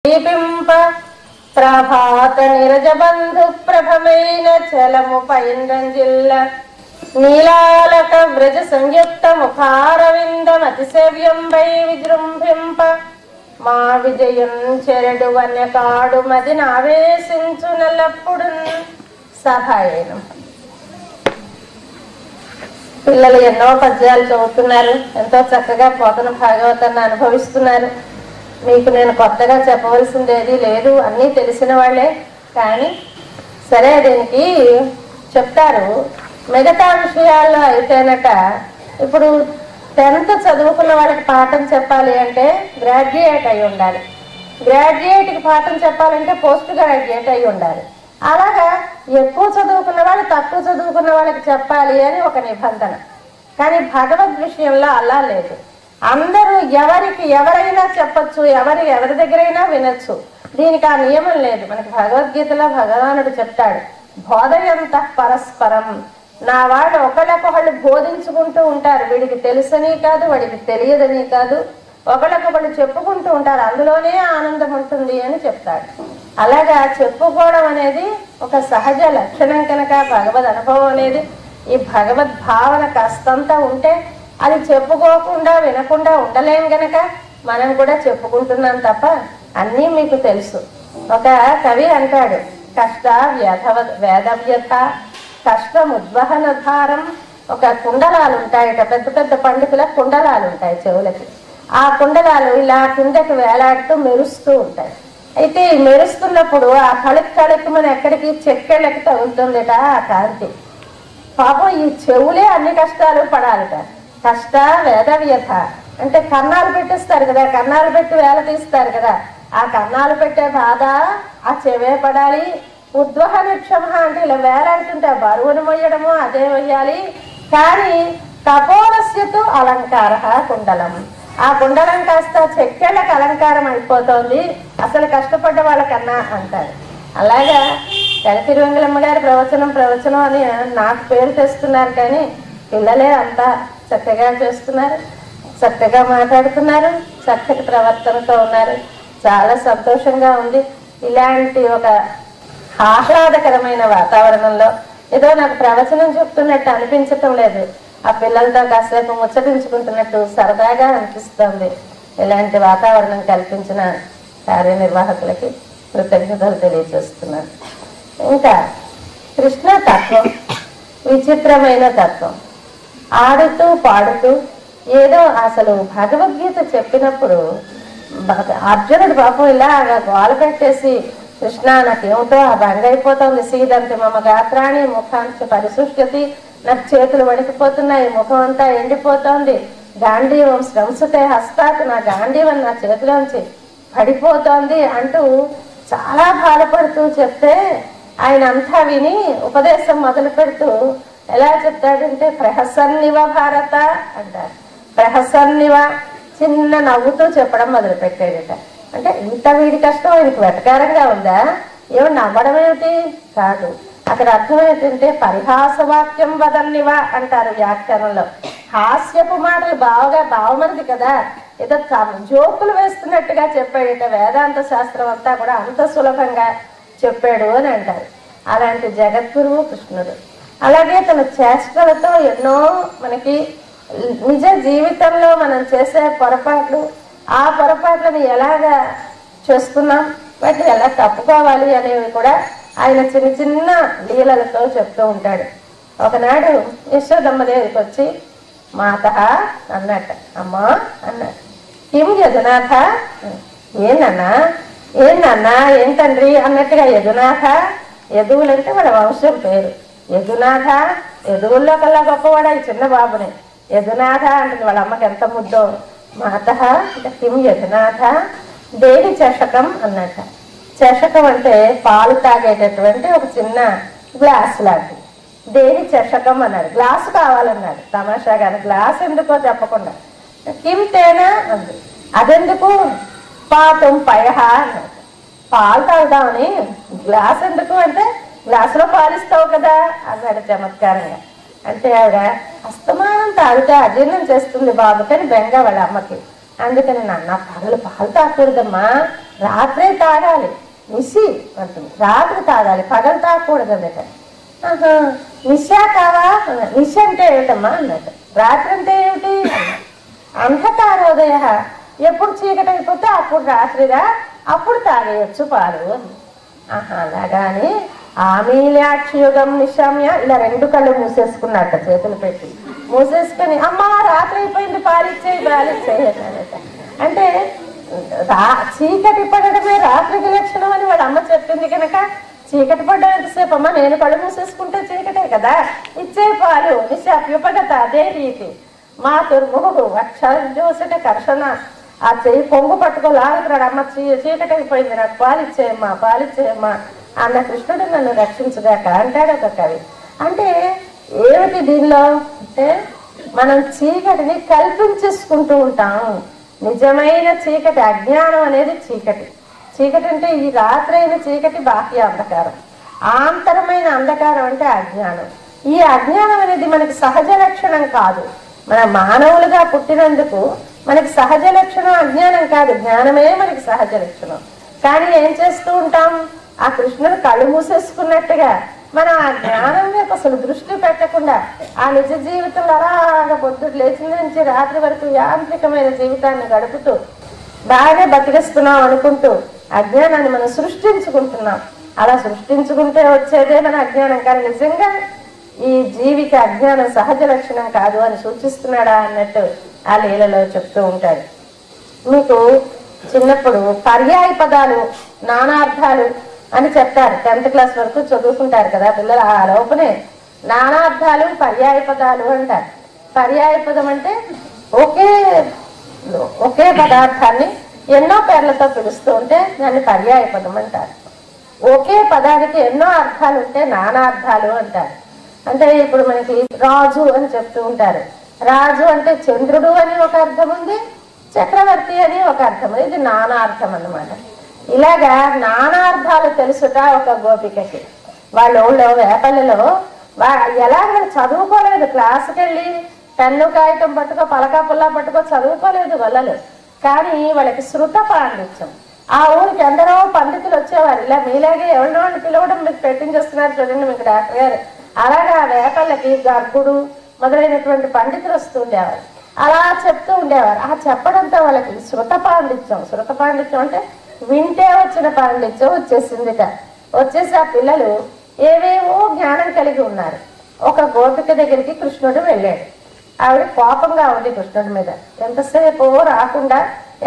దీపింప ప్రభాత నిరజబంధు ప్రభమైన చలము పైంద్రంజిల్ల నీలాలక వ్రజ సంయుక్త ముఖారవిందం అతిసేవ్యంబై విజృంభింప మా విజయం చెరడు వన్యకాడు మది నావేశించు నల్లప్పుడు సభాయనం. పిల్లలు ఎన్నో పద్యాలు చదువుతున్నారు, ఎంతో చక్కగా పోతన భాగవతాన్ని అనుభవిస్తున్నారు. మీకు నేను కొత్తగా చెప్పవలసిందేది లేదు, అన్నీ తెలిసిన వాళ్ళే. కానీ సరే, దీనికి చెప్తారు. మిగతా విషయాల్లో అయితేనట, ఇప్పుడు 10th చదువుకున్న వాళ్ళకి పాఠం చెప్పాలి అంటే గ్రాడ్యుయేట్ అయి ఉండాలి. గ్రాడ్యుయేట్కి పాఠం చెప్పాలంటే పోస్ట్ గ్రాడ్యుయేట్ అయి ఉండాలి. అలాగా ఎక్కువ చదువుకున్న వాళ్ళు తక్కువ చదువుకున్న వాళ్ళకి చెప్పాలి అని ఒక నిబంధన. కానీ భగవద్ విషయంలో అలా లేదు. అందరూ ఎవరికి ఎవరైనా చెప్పచ్చు, ఎవరి దగ్గరైనా వినొచ్చు. దీనికి ఆ నియమం లేదు. మనకి భగవద్గీతలో భగవానుడు చెప్తాడు, బోధయంత పరస్పరం. నా వాళ్ళు ఒకళ్ళకొకళ్ళు బోధించుకుంటూ ఉంటారు. వీడికి తెలుసని కాదు, వాడికి తెలియదని కాదు, ఒకళ్ళకొకళ్ళు చెప్పుకుంటూ ఉంటారు. అందులోనే ఆనందం ఉంటుంది అని చెప్తాడు. అలాగా చెప్పుకోవడం అనేది ఒక సహజ లక్షణం కనుక భగవద్ అనుభవం అనేది, ఈ భగవద్ భావన కాస్తంతా ఉంటే అది చెప్పుకోకుండా వినకుండా ఉండలేం గనక మనం కూడా చెప్పుకుంటున్నాం తప్ప అన్నీ మీకు తెలుసు. ఒక కవి అంటాడు, కష్ట వేదవ్యత కష్టం ఉద్వహన భారం. ఒక కుండలాలు ఉంటాయట, పెద్ద పెద్ద పండితుల కుండలాలు ఉంటాయి చెవులకి. ఆ కుండలాలు ఇలా కిందకి వేలాడుతూ మెరుస్తూ ఉంటాయి. అయితే ఈ మెరుస్తున్నప్పుడు ఆ కళకి మన ఎక్కడికి చెక్కెళ్ళకి తగులుతుందట ఆ కాంతి. పాపం ఈ చెవులే అన్ని కష్టాలు పడాలిట. కష్ట వేదవ్యత అంటే కన్నాలు పెట్టిస్తారు కదా, కన్నాలు పెట్టి వేల తీస్తారు కదా, ఆ కన్నాలు పెట్టే బాధ ఆ చెవే పడాలి. ఉద్వహ నిక్షమ అంటే ఇలా వేలాడుతుంటే ఆ బరువును మొయ్యడము అదే మొయ్యాలి. కానీ కపోలస్యతు అలంకార కుండలం, ఆ కుండలం కాస్త చెక్కెళ్ళకి అలంకారం అయిపోతుంది అసలు కష్టపడ్డ వాళ్ళకన్నా అంటారు. అలాగా తిరువెంగళమ్మ గారి ప్రవచనం అని నాకు పేరు తెస్తున్నారు, కానీ పిల్లలే అంతా చక్కగా చేస్తున్నారు, చక్కగా మాట్లాడుతున్నారు, చక్కటి ప్రవర్తనతో ఉన్నారు. చాలా సంతోషంగా ఉంది. ఇలాంటి ఒక ఆహ్లాదకరమైన వాతావరణంలో ఏదో నాకు ప్రవచనం చెప్తున్నట్టు అనిపించటం లేదు, ఆ పిల్లలతో కాసేపు ముచ్చటించుకుంటున్నట్టు సరదాగా అనిపిస్తుంది. ఇలాంటి వాతావరణం కల్పించిన కార్యనిర్వాహకులకి కృతజ్ఞతలు తెలియజేస్తున్నాను. ఇంకా కృష్ణ తత్వం విచిత్రమైన తత్వం. ఆడుతూ పాడుతూ ఏదో అసలు భగవద్గీత చెప్పినప్పుడు అర్జునుడు పాపం ఇలా గోల పెట్టేసి, కృష్ణ నాకేమిటో ఆ బంగైపోతుంది, సీదంతి మమ గాత్రాన్ని ముఖాంశ పరిశుష్యతి, నాకు చేతులు వణికిపోతున్నాయి, ముఖం అంతా ఎండిపోతోంది, గాంధీవం శ్రంసుతే హస్తాకు, నా గాంధీవం నా చేతిలోంచి పడిపోతోంది అంటూ చాలా బాధపడుతూ చెప్తే ఆయన అంతా విని ఉపదేశం మొదలు పెడుతూ ఎలా చెప్తాడంటే, ప్రహసన్నివ భారత అంటారు. ప్రహసన్నివ చిన్న నవ్వుతూ చెప్పడం మొదలు పెట్టాడట. అంటే ఇంత వీడి కష్టం ఆయనకు వెటకారంగా ఉందా, ఏమో నవ్వడం ఏమిటి కాదు. అక్కడ అర్థం ఏంటంటే పరిహాసవాక్యం వదన్నివా అంటారు వ్యాఖ్యానంలో. హాస్యపు మాటలు బాగా బావమరిది కదా, ఏదో జోకులు వేస్తున్నట్టుగా చెప్పాడట. వేదాంత శాస్త్రం అంతా కూడా అంత సులభంగా చెప్పాడు అని అంటారు. అలాంటి జగద్గురువు కృష్ణుడు. అలాగే తన చేష్టలతో ఎన్నో మనకి నిజ జీవితంలో మనం చేసే పొరపాట్లు, ఆ పొరపాట్లను ఎలాగా చేస్తున్నాం, వాటిని ఎలా తప్పుకోవాలి అనేవి కూడా ఆయన చిన్న చిన్న లీలలతో చెప్తూ ఉంటాడు. ఒకనాడు యశోదమ్మ దగ్గరికి వచ్చి మాత అన్నట్ట, అమ్మా అన్నట్టు. కిం యదునాథ, ఏంటన్నా ఏం తండ్రి అన్నట్టుగా యదునాథ. యదువులంటే వాళ్ళ వంశం పేరు. యదునాథ, యదువుల్లో కల్లా గొప్పవాడు ఈ చిన్న బాబుని. యదునాథ అంటే వాళ్ళ అమ్మకి ఎంత ముద్దో. మాత అంటే కిం యదునాథ దేవి చషకం అన్నట్ట. చషకం అంటే పాలు తాగేటటువంటి ఒక చిన్న గ్లాస్ లాంటిది. దేవి చషకం అన్నాడు. గ్లాసు కావాలన్నాడు తమాషాగా. గ్లాస్ ఎందుకో చెప్పకుండా కిం తేనా అంది. అదెందుకు? పాతం పయహ అన్నాడు. పాలు తాగుదామని. గ్లాస్ ఎందుకు అంటే గ్లాసులో పాలిస్తావు కదా అన్నాడు చమత్కారంగా. అంటే ఆవిడ అస్తమానం తాగితే అజీర్ణం చేస్తుంది బాబు కానీ బెంగ వాళ్ళ అమ్మకి. అందుకని నాన్న పగలు పాలు తాగకూడదమ్మా, రాత్రే తాగాలి, నిశి అంటుంది, రాత్రి తాగాలి, పగలు తాగకూడదు అన్నట. ఆహా, నిశా కావా? నిశ అంటే ఏమిటమ్మా అన్నట. రాత్రి అంటే ఏమిటి? అంధకారోదయ, ఎప్పుడు చీకటి అయిపోతే అప్పుడు రాత్రిగా, అప్పుడు తాగేయచ్చు పాలు. ఆహా, అలాగాని ఆమీలాక్షయుగం నిశామ్య, ఇలా 2 కళ్ళు మూసేసుకున్నట్ట, చేతులు పెట్టి మూసేసుకొని అమ్మా రాత్రి అయిపోయింది పాలిచ్చేయి అన్నట. అంటే చీకటి పడడమే రాత్రికి లక్షణం అని వాళ్ళ అమ్మ చెప్పింది కనుక, చీకటి పడ్డం ఎంతసేపు అమ్మ, నేను కళ్ళు మూసేసుకుంటే చీకటే కదా, ఇచ్చే పాలు నిశాప్యుపగత అదే రీతి మా దుర్ముఖు వక్షోసట కర్షణ, ఆ చెయ్యి పొంగు పట్టుకో లాగుతున్నాడు, అమ్మ చీకటి అయిపోయింది నాకు పాలిచ్చేయమ్మా అన్న కృష్ణుడు నన్ను రక్షించగాక అంటాడు ఒక కవి. అంటే ఏమిటి దీనిలో అంటే, మనం చీకటిని కల్పించేసుకుంటూ ఉంటాం. నిజమైన చీకటి అజ్ఞానం అనేది చీకటి. చీకటి అంటే ఈ రాత్రి అయిన చీకటి బాహ్య అంధకారం, ఆంతరమైన అంధకారం అంటే అజ్ఞానం. ఈ అజ్ఞానం అనేది మనకి సహజ లక్షణం కాదు. మన మానవులుగా పుట్టినందుకు మనకి సహజ లక్షణం అజ్ఞానం కాదు, జ్ఞానమే మనకి సహజ లక్షణం. కానీ ఏం చేస్తూ ఉంటాం, ఆ కృష్ణుడు కళ్ళు మూసేసుకున్నట్టుగా మనం ఆ జ్ఞానం మీద అసలు దృష్టి పెట్టకుండా ఆ నిజ జీవితంలో అలాగా పొద్దుట లేచిన నుంచి రాత్రి వరకు యాంత్రికమైన జీవితాన్ని గడుపుతూ బాగా బతికిస్తున్నాం అనుకుంటూ అజ్ఞానాన్ని మనం సృష్టించుకుంటున్నాం. అలా సృష్టించుకుంటే వచ్చేదే మన అజ్ఞానం, కానీ నిజంగా ఈ జీవికి అజ్ఞానం సహజ లక్షణం కాదు అని సూచిస్తున్నాడా అన్నట్టు ఆ లీలలో చెప్తూ ఉంటాడు. మీకు చిన్నప్పుడు పర్యాయ పదాలు, నానార్థాలు అని చెప్తారు. 10th క్లాస్ వరకు చదువుకుంటారు కదా పిల్లలు. ఆ లోపనే నానార్థాలు పర్యాయ పదాలు అంటారు. పర్యాయ పదం అంటే ఒకే పదార్థాన్ని ఎన్నో పేర్లతో పిలుస్తూ ఉంటే దాన్ని పర్యాయ పదం అంటారు. ఒకే పదానికి ఎన్నో అర్థాలు ఉంటే నానార్థాలు అంటారు. అంటే ఇప్పుడు మనకి రాజు అని చెప్తూ ఉంటారు. రాజు అంటే చంద్రుడు అని ఒక అర్థం ఉంది, చక్రవర్తి అని ఒక అర్థం, ఇది నానార్థం అన్నమాట. ఇలాగా నానార్థాలు తెలుసుట ఒక గోపికకి. వాళ్ళ ఊళ్ళో వేపల్లిలో ఎలా చదువుకోలేదు, క్లాసుకి వెళ్ళి పెన్ను కాగితం పట్టుకో పలకా పుల్లా పట్టుకో చదువుకోలేదు వాళ్ళలు. కానీ వాళ్ళకి శృత పాండిత్యం. ఆ ఊరికి ఎందరో పండితులు వచ్చేవారు. ఇలా మీలాగే ఎవరినో అని పిలవడం మీకు పెట్టించేస్తున్నారు చూడండి మీకు డాక్టర్ గారు. అలాగా వేపల్లకి గర్భుడు మొదలైనటువంటి పండితులు వస్తూ ఉండేవారు. అలా చెప్తూ ఉండేవారు. ఆ చెప్పడంతో వాళ్ళకి శృత పాండిత్యం అంటే వింటే వచ్చిన పాండిత్యం వచ్చేసిందిట. వచ్చేసి ఆ పిల్లలు ఏవేవో జ్ఞానం కలిగి ఉన్నారు. ఒక గోపిక దగ్గరికి కృష్ణుడు వెళ్ళాడు. ఆవిడ కోపంగా ఉంది కృష్ణుడి మీద. ఎంతసేపు రాకుండా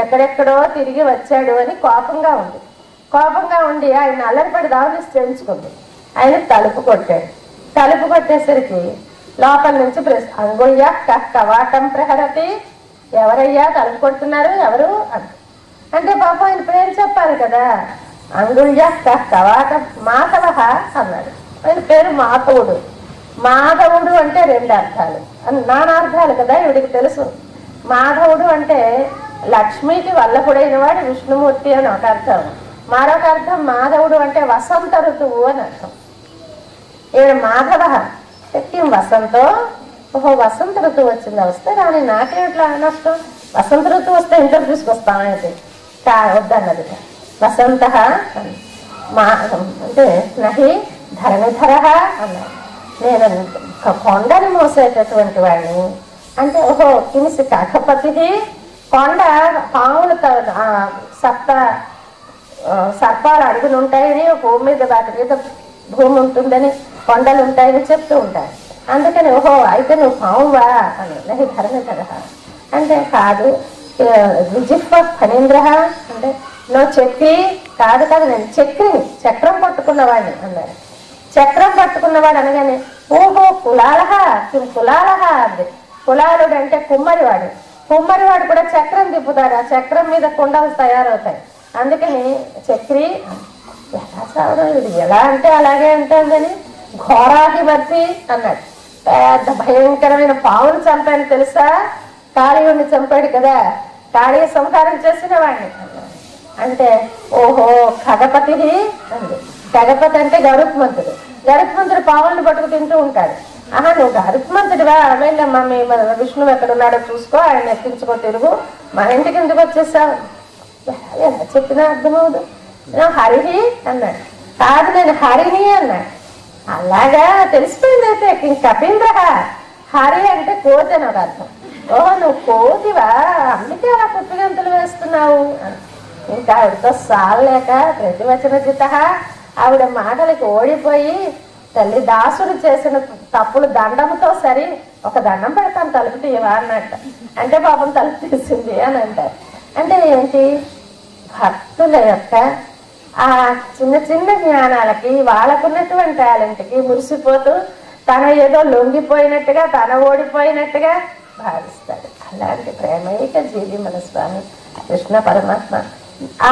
ఎక్కడెక్కడో తిరిగి వచ్చాడు అని కోపంగా ఉండి ఆయన అల్లరిపడి దావని చేయించుకుంది. ఆయన తలుపు కొట్టాడు. తలుపు కొట్టేసరికి లోపల నుంచి అంగుళ్య కవాటం ప్రహరతి, ఎవరయ్యా తలుపు కొడుతున్నారు ఎవరు అంటే పాపం ఆయన పేరు చెప్పాలి కదా. అంగుళ్య కవాటం మాధవ అన్నాడు. ఆయన పేరు మాధవుడు. మాధవుడు అంటే 2 అర్థాలు, నానార్థాలు కదా ఇవిడికి తెలుసు. మాధవుడు అంటే లక్ష్మికి వల్లభుడైన వాడు విష్ణుమూర్తి అని ఒక అర్థం. మరొక అర్థం మాధవుడు అంటే వసంత ఋతువు అని అర్థం. ఈవిడ మాధవ కిం వసంతో, వసంత ఋతువు వచ్చిందా, వస్తే కానీ నాకేమిట్లా నష్టం, వసంత ఋతువు వస్తే ఇంటర్ తీసుకొస్తామైతే వద్దన్నది. వసంత అంటే నహి ధరణిధర అన్నాడు. నేను కొండని మోసేటటువంటి వాడిని అంటే కిమిసి కాకపతి, కొండ పాములు సర్పాలు అడుగులు ఉంటాయని, భూమి మీద వాటి మీద భూమి ఉంటుందని, కొండలు ఉంటాయని చెప్తూ ఉంటారు. అందుకని అయితే నువ్వు పామువా అని. నహి ధరణిధర అంటే కాదు. విజిహ్వ ఫణీంద్ర అంటే నువ్వు చక్రి కాదు నేను చక్రం పట్టుకున్నవాడిని అన్నారు. చక్రం పట్టుకున్నవాడు అనగానే కులాలహ కులాలహ అంది. కులాలుడు అంటే కుమ్మరివాడు కూడా చక్రం తిప్పుతాడు. ఆ చక్రం మీద కుండలు తయారవుతాయి. అందుకని చక్రి ఎలా సావడం, ఇది ఎలా అంటే అలాగే ఉంటుందని ఘోరాధిపతి అన్నాడు. పెద్ద భయంకరమైన పావును చంపాను తెలుసా, కాళీయుడిని చంపాడు కదా, కాళీయ సంహారం చేసిన వాడిని అన్నాడు. అంటే ఖగపతి అంది. ఖగపతి అంటే గరుత్మంతుడు పావులను పట్టుకు తింటూ ఉంటాడు. ఆహా నువ్వు గరుత్మంతుడివా, వెళ్ళమ్మా మీ విష్ణువు ఎక్కడున్నాడో చూసుకో, ఆయన ఎక్కించుకో తిరుగు, మా ఇంటికి ఎందుకు వచ్చేసావు? ఎలా చెప్పినా అర్థమవుదు. హరిహి అన్నాడు. కాదు నేను హరిని అన్నాడు. అలాగా తెలిసిపోయింది. అయితే కపీంద్ర హరి అంటే కోతి అని ఒక అర్థం. ఓహో నువ్వు కోతివా, అందుకే అలా కుప్పిగంతులు వేస్తున్నావు అని. ఇంకా ఆవిడతో సాలేక ప్రతివచన జిత ఆవిడ మాటలకి ఓడిపోయి, తల్లి దాసుడు చేసిన తప్పులు దండంతో సరి ఒక దండం పెడతాను తలుపు తీయవా అన్నట్ట. అంటే పాపం తలుపు తీసింది అని అంటారు. అంటే ఏంటి, భక్తుల యొక్క ఆ చిన్న చిన్న జ్ఞానాలకి వాళ్ళకున్నటువంటి టాలెంట్కి మురిసిపోతూ తన ఏదో లొంగిపోయినట్టుగా తన ఓడిపోయినట్టుగా భావిస్తాడు. అలాంటి ప్రేమైక జీవి మన స్వామి కృష్ణ పరమాత్మ.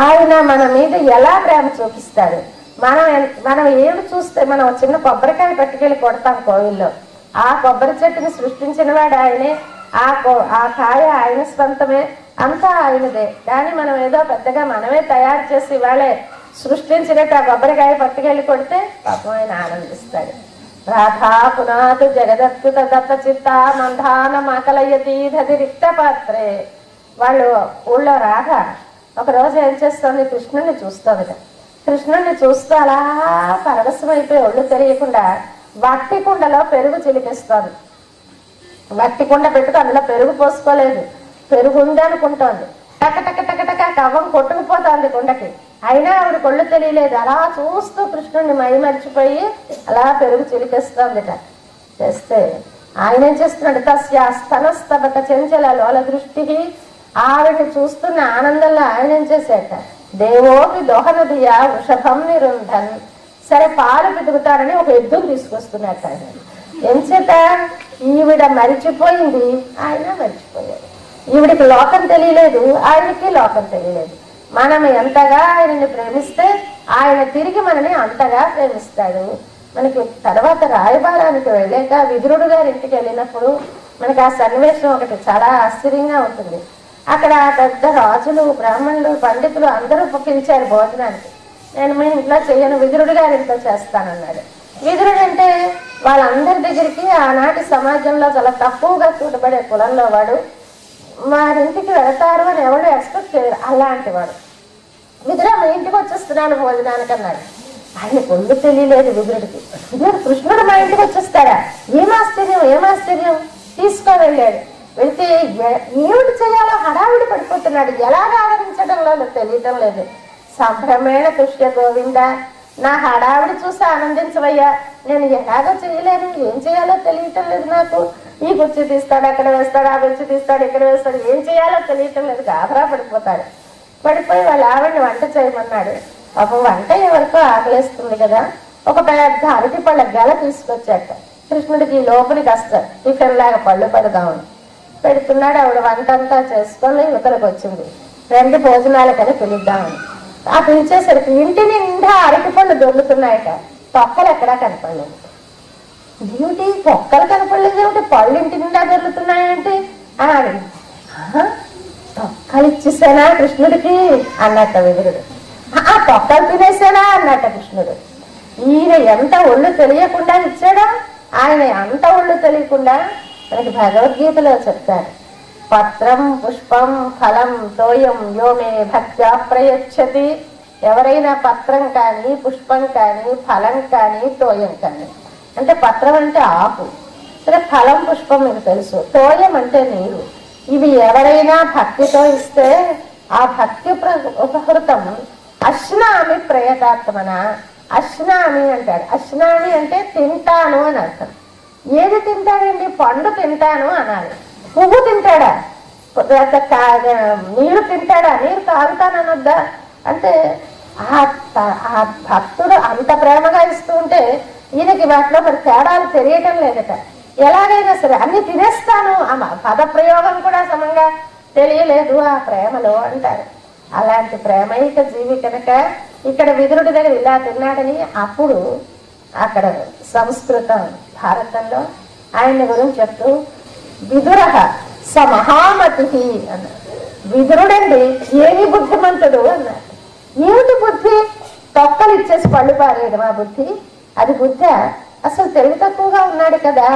ఆయన మన మీద ఎలా ప్రేమ చూపిస్తాడు. మనం ఏమి చూస్తే, మనం చిన్న కొబ్బరికాయ పట్టుకెళ్ళి కొడతాం కోవిల్లో, ఆ కొబ్బరి చెట్టుని సృష్టించిన వాడు ఆయనే, ఆ కాయ ఆయన స్వంతమే, అంతా ఆయనదే. కానీ మనం ఏదో పెద్దగా మనమే తయారు చేసి వాళ్ళే సృష్టించినట్టు ఆ కొబ్బరికాయ పట్టుకెళ్ళి కొడితే పాపం ఆయన ఆనందిస్తాడు. రాధా పునాతు జగదత్తుత దత్త చిత్త మంధాన మాకలయ్యతి దది రిక్త పాత్రే. వాళ్ళు ఊళ్ళో రాధ ఒకరోజు ఏం చేస్తుంది, కృష్ణుని చూస్తుంది. కృష్ణుని చూస్తూ అలా పరవశమైపోయి ఒళ్ళు తెలియకుండా వట్టి కుండలో పెరుగు చిలికిస్తోంది. వట్టి కుండ పెట్టుకు అందులో పెరుగు పోసుకోలేదు, పెరుగు ఉంది అనుకుంటోంది. టక టక టక టక కవ్వం కొట్టుకుపోతోంది కుండకి. అయినా ఆవిడ కొళ్ళు తెలియలేదు. అలా చూస్తూ కృష్ణుడిని మై మర్చిపోయి అలా పెరుగు చిలికేస్తోందిట. చేస్తే ఆయన ఏం చేస్తున్నాడు, తస్య స్తనస్తబక చెంచల లోల దృష్టి. ఆవిడని చూస్తున్న ఆనందంలో ఆయన ఏం చేశాట, దేవోపి దోహనదియా వృషభం నిరుంధన్. సరే పాలు పితుకుతారని ఒక ఎద్దును తీసుకొస్తున్నట్టు ఆయన. ఎంచేత ఈవిడ మరిచిపోయింది, ఆయన మరిచిపోయాడు. ఈవిడికి లోకం తెలియలేదు, ఆయనకి లోకం తెలియలేదు. మనం ఎంతగా ఆయనని ప్రేమిస్తే ఆయన తిరిగి మనని అంతగా ప్రేమిస్తాడు. మనకి తర్వాత రాయబారానికి వెళ్ళాక విదురుడు గారి ఇంటికి వెళ్ళినప్పుడు మనకి ఆ సన్నివేశం ఒకటి చాలా ఆశ్చర్యంగా ఉంటుంది. అక్కడ పెద్ద రాజులు, బ్రాహ్మణులు, పండితులు అందరూ పిలిచారు భోజనానికి. నేను మీ ఇంట్లో చెయ్యను, విదురుడు గారి ఇంట్లో చేస్తానన్నాడు. విదురుడు అంటే వాళ్ళందరి దగ్గరికి ఆనాటి సమాజంలో చాలా తక్కువగా చూడబడే కులంలో వాడు. వారింటికి వెళతారు అని ఎవరు ఎక్స్పెక్ట్ చేయరు. అలాంటి వాడు విదురా మీ ఇంటికి వచ్చేస్తున్నాను భోజనానికి అన్నాడు. ఆయన పొందు తెలియలేదు విదురుడికి. విదురుడు కృష్ణుడు మా ఇంటికి వచ్చేస్తాడా, ఏమాశ్చర్యం తీసుకో వెళ్ళాడు. వెళ్తే ఏమిటి చేయాలో హడావిడి పడిపోతున్నాడు. ఎలాగ ఆదరించడంలో తెలియటం లేదు. సంభ్రమేణ కృష్ణ గోవింద, నా హడావిడి చూసి ఆనందించవయ్యా, నేను ఎలాగో చేయలేను, ఏం చేయాలో తెలియటం లేదు నాకు. ఈ కుర్చీ తీస్తాడు, అక్కడ వేస్తాడు, ఆ కుర్చీ తీస్తాడు, ఇక్కడ వేస్తాడు, ఏం చేయాలో తెలియటం లేదు. గాబరా పడిపోతాడు. పడిపోయి వాళ్ళ ఆవిడని వంట చేయమన్నాడు. పాపం వంట ఎవరికో ఆకలేస్తుంది కదా, ఒక పెద్ద అరటి పళ్ళ గెల తీసుకొచ్చాట. కృష్ణుడికి లోపలికి వస్తాడు, టిఫిన్ లాగా పళ్ళు పెడదామని పెడుతున్నాడు. ఆవిడ వంట అంతా చేసుకొని యువతలకు వచ్చింది. 2 భోజనాలకని పిలుద్దామని. ఆ పిలిచేసరికి ఇంటి నిండా అరటి పళ్ళు దొరుకుతున్నాయట, తొక్కలు ఎక్కడా కనపడలేదు. డ్యూటీ తొక్కలు కనపడలేదు ఏమిటి, పళ్ళు ఇంటి నిండా దొరుకుతున్నాయంటే అని అడిగింది. తొక్కలు ఇచ్చేసానా కృష్ణుడికి అన్నట్ట విదురుడు. ఆ తొక్కలు తినేసానా అన్నట్ట కృష్ణుడు. ఈయన ఎంత ఒళ్ళు తెలియకుండా ఇచ్చాడా, ఆయన అంత ఒళ్ళు తెలియకుండా మనకి భగవద్గీతలో చెప్తారు. పత్రం పుష్పం ఫలం తోయం యోమే భక్త్యా ప్రయచ్చతి. ఎవరైనా పత్రం కానీ, పుష్పం కానీ, ఫలం కానీ, తోయం కానీ, అంటే పత్రం అంటే ఆకు, సరే ఫలం పుష్పం మీకు తెలుసు, తోయం అంటే నీరు. ఇవి ఎవరైనా భక్తితో ఇస్తే ఆ భక్తి ఉపహృతం అశ్నామి ప్రయతాత్మన. అశ్నామి అంటాడు. అశ్నామి అంటే తింటాను అని అర్థం. ఏది తింటాడండి, పండు తింటాను అనాలి. పువ్వు తింటాడా, నీరు తింటాడా, నీరు తాగుతానొద్దా అంటే ఆ భక్తుడు అంత ప్రేమగా ఇస్తూ ఉంటే ఈయనకి వాటిలో మరి తేడాలు తెలియటం లేదట. ఎలాగైనా సరే అన్ని తినేస్తాను, ఆ పదప్రయోగం కూడా సమంగా తెలియలేదు ఆ ప్రేమలో అంటారు. అలాంటి ప్రేమైక జీవి కనుక ఇక్కడ విదురుడి దగ్గర ఇలా తిన్నాడని అప్పుడు అక్కడ సంస్కృతం భారతంలో ఆయన గురించి చెప్తూ విదురః స మహామతి అన్నారు. విదురుడండి ఏమి బుద్ధిమంతుడు అన్నారు. ఏమిటి బుద్ధి, తొక్కలు ఇచ్చేసి పళ్ళు పారేయడం ఆ బుద్ధి? అది బుద్ధి? అసలు తెలివి తక్కువగా ఉన్నాడు కదా.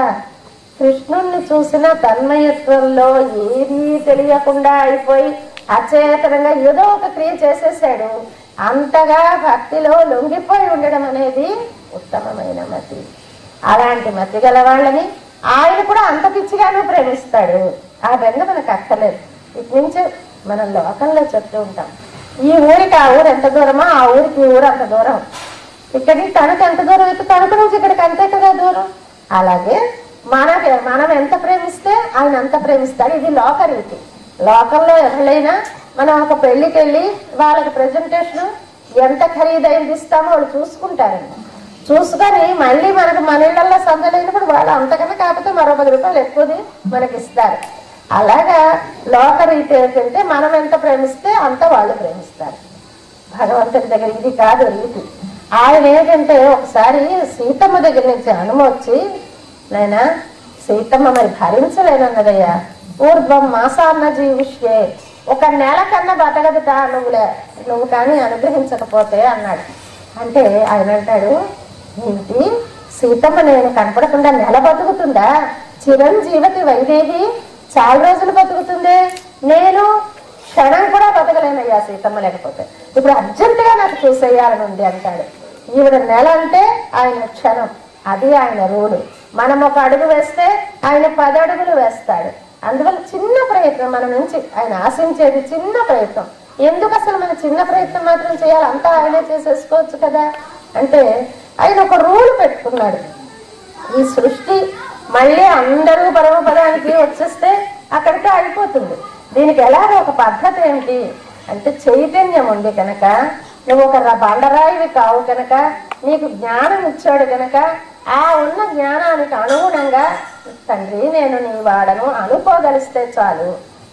కృష్ణుణ్ణి చూసిన తన్మయత్వంలో ఏదీ తెలియకుండా అయిపోయి అచేతనంగా ఏదో ఒక క్రియ చేసేసాడు. అంతగా భక్తిలో లొంగిపోయి ఉండడం అనేది ఉత్తమమైన మతి. అలాంటి మతి గల వాళ్ళని ఆయన కూడా అంత పిచ్చిగానే ప్రేమిస్తాడు. ఆ బెంగ మనకు అక్కర్లేదు. ఇటు నుంచి మనం లోకంలో చెప్తూ ఉంటాం, ఈ ఊరికి ఆ ఊరు ఎంత దూరమో ఆ ఊరికి ఈ ఊరు అంత దూరం, ఇక్కడికి తనకు ఎంత దూరం అయితే తణుకు నుంచి ఇక్కడికి అంతే కదా దూరం. అలాగే మనం ఎంత ప్రేమిస్తే ఆయన అంత ప్రేమిస్తాడు. ఇది లోకరీతి. లోకంలో ఎవరైనా మనం ఒక పెళ్లికి వెళ్ళి వాళ్ళకి ప్రెజెంటేషన్ ఎంత ఖరీదైంది ఇస్తామో వాళ్ళు చూసుకుంటారండి. చూసుకొని మళ్ళీ మనకు మన ఇళ్లలో సందలైనప్పుడు వాళ్ళు అంతకన్నా కాకపోతే మరో 10 రూపాయలు ఎక్కువది మనకి ఇస్తారు. అలాగా లోకరీతి ఏంటంటే మనం ఎంత ప్రేమిస్తే అంత వాళ్ళు ప్రేమిస్తారు. భగవంతుడి దగ్గర ఇది కాదు రీతి. ఆయన ఏంటంటే ఒకసారి సీతమ్మ దగ్గర నుంచి హనుమొచ్చి, నాయనా సీతమ్మ మరి భరించలేనన్నదయ్యా, ఊర్ధ్వం మాసాన్న జీవిష్యే, 1 నెల కన్నా బతకదుట నువ్వు కానీ అనుగ్రహించకపోతే అన్నాడు. అంటే ఆయన అంటాడు, ఏంటి సీతమ్మ నేను కనపడకుండా నెల బతుకుతుందా? చిరంజీవతి వైదేహి చాలా రోజులు బతుకుతుంది, నేను క్షణం కూడా బతకలేనయ్యా సీతమ్మ లేకపోతే. ఇప్పుడు అర్జెంటుగా నాకు చూసేయాలని ఉంది అంటాడు. ఈవిడ నెల అంటే ఆయన క్షణం. అది ఆయన రూలు. మనం 1 అడుగు వేస్తే ఆయన 10 అడుగులు వేస్తాడు. అందువల్ల చిన్న ప్రయత్నం మన నుంచి ఆయన ఆశించేది చిన్న ప్రయత్నం. ఎందుకు అసలు మన చిన్న ప్రయత్నం మాత్రం చేయాలి? అంతా ఆయనే చేసేసుకోవచ్చు కదా. అంటే ఆయన ఒక రూల్ పెట్టుకున్నాడు. ఈ సృష్టి మళ్ళీ అందరూ పరమపదానికి వచ్చేస్తే అక్కడితో అయిపోతుంది. దీనికి ఎలాగో ఒక పద్ధతి ఏమిటి అంటే, చైతన్యం ఉంది కనుక, నువ్వు ఒక బండరాయివి కావు కనుక, నీకు జ్ఞానం ఇచ్చాడు కనుక, ఆ ఉన్న జ్ఞానానికి అనుగుణంగా తండ్రి నేను నీ వాడను అనుకోగలిస్తే చాలు,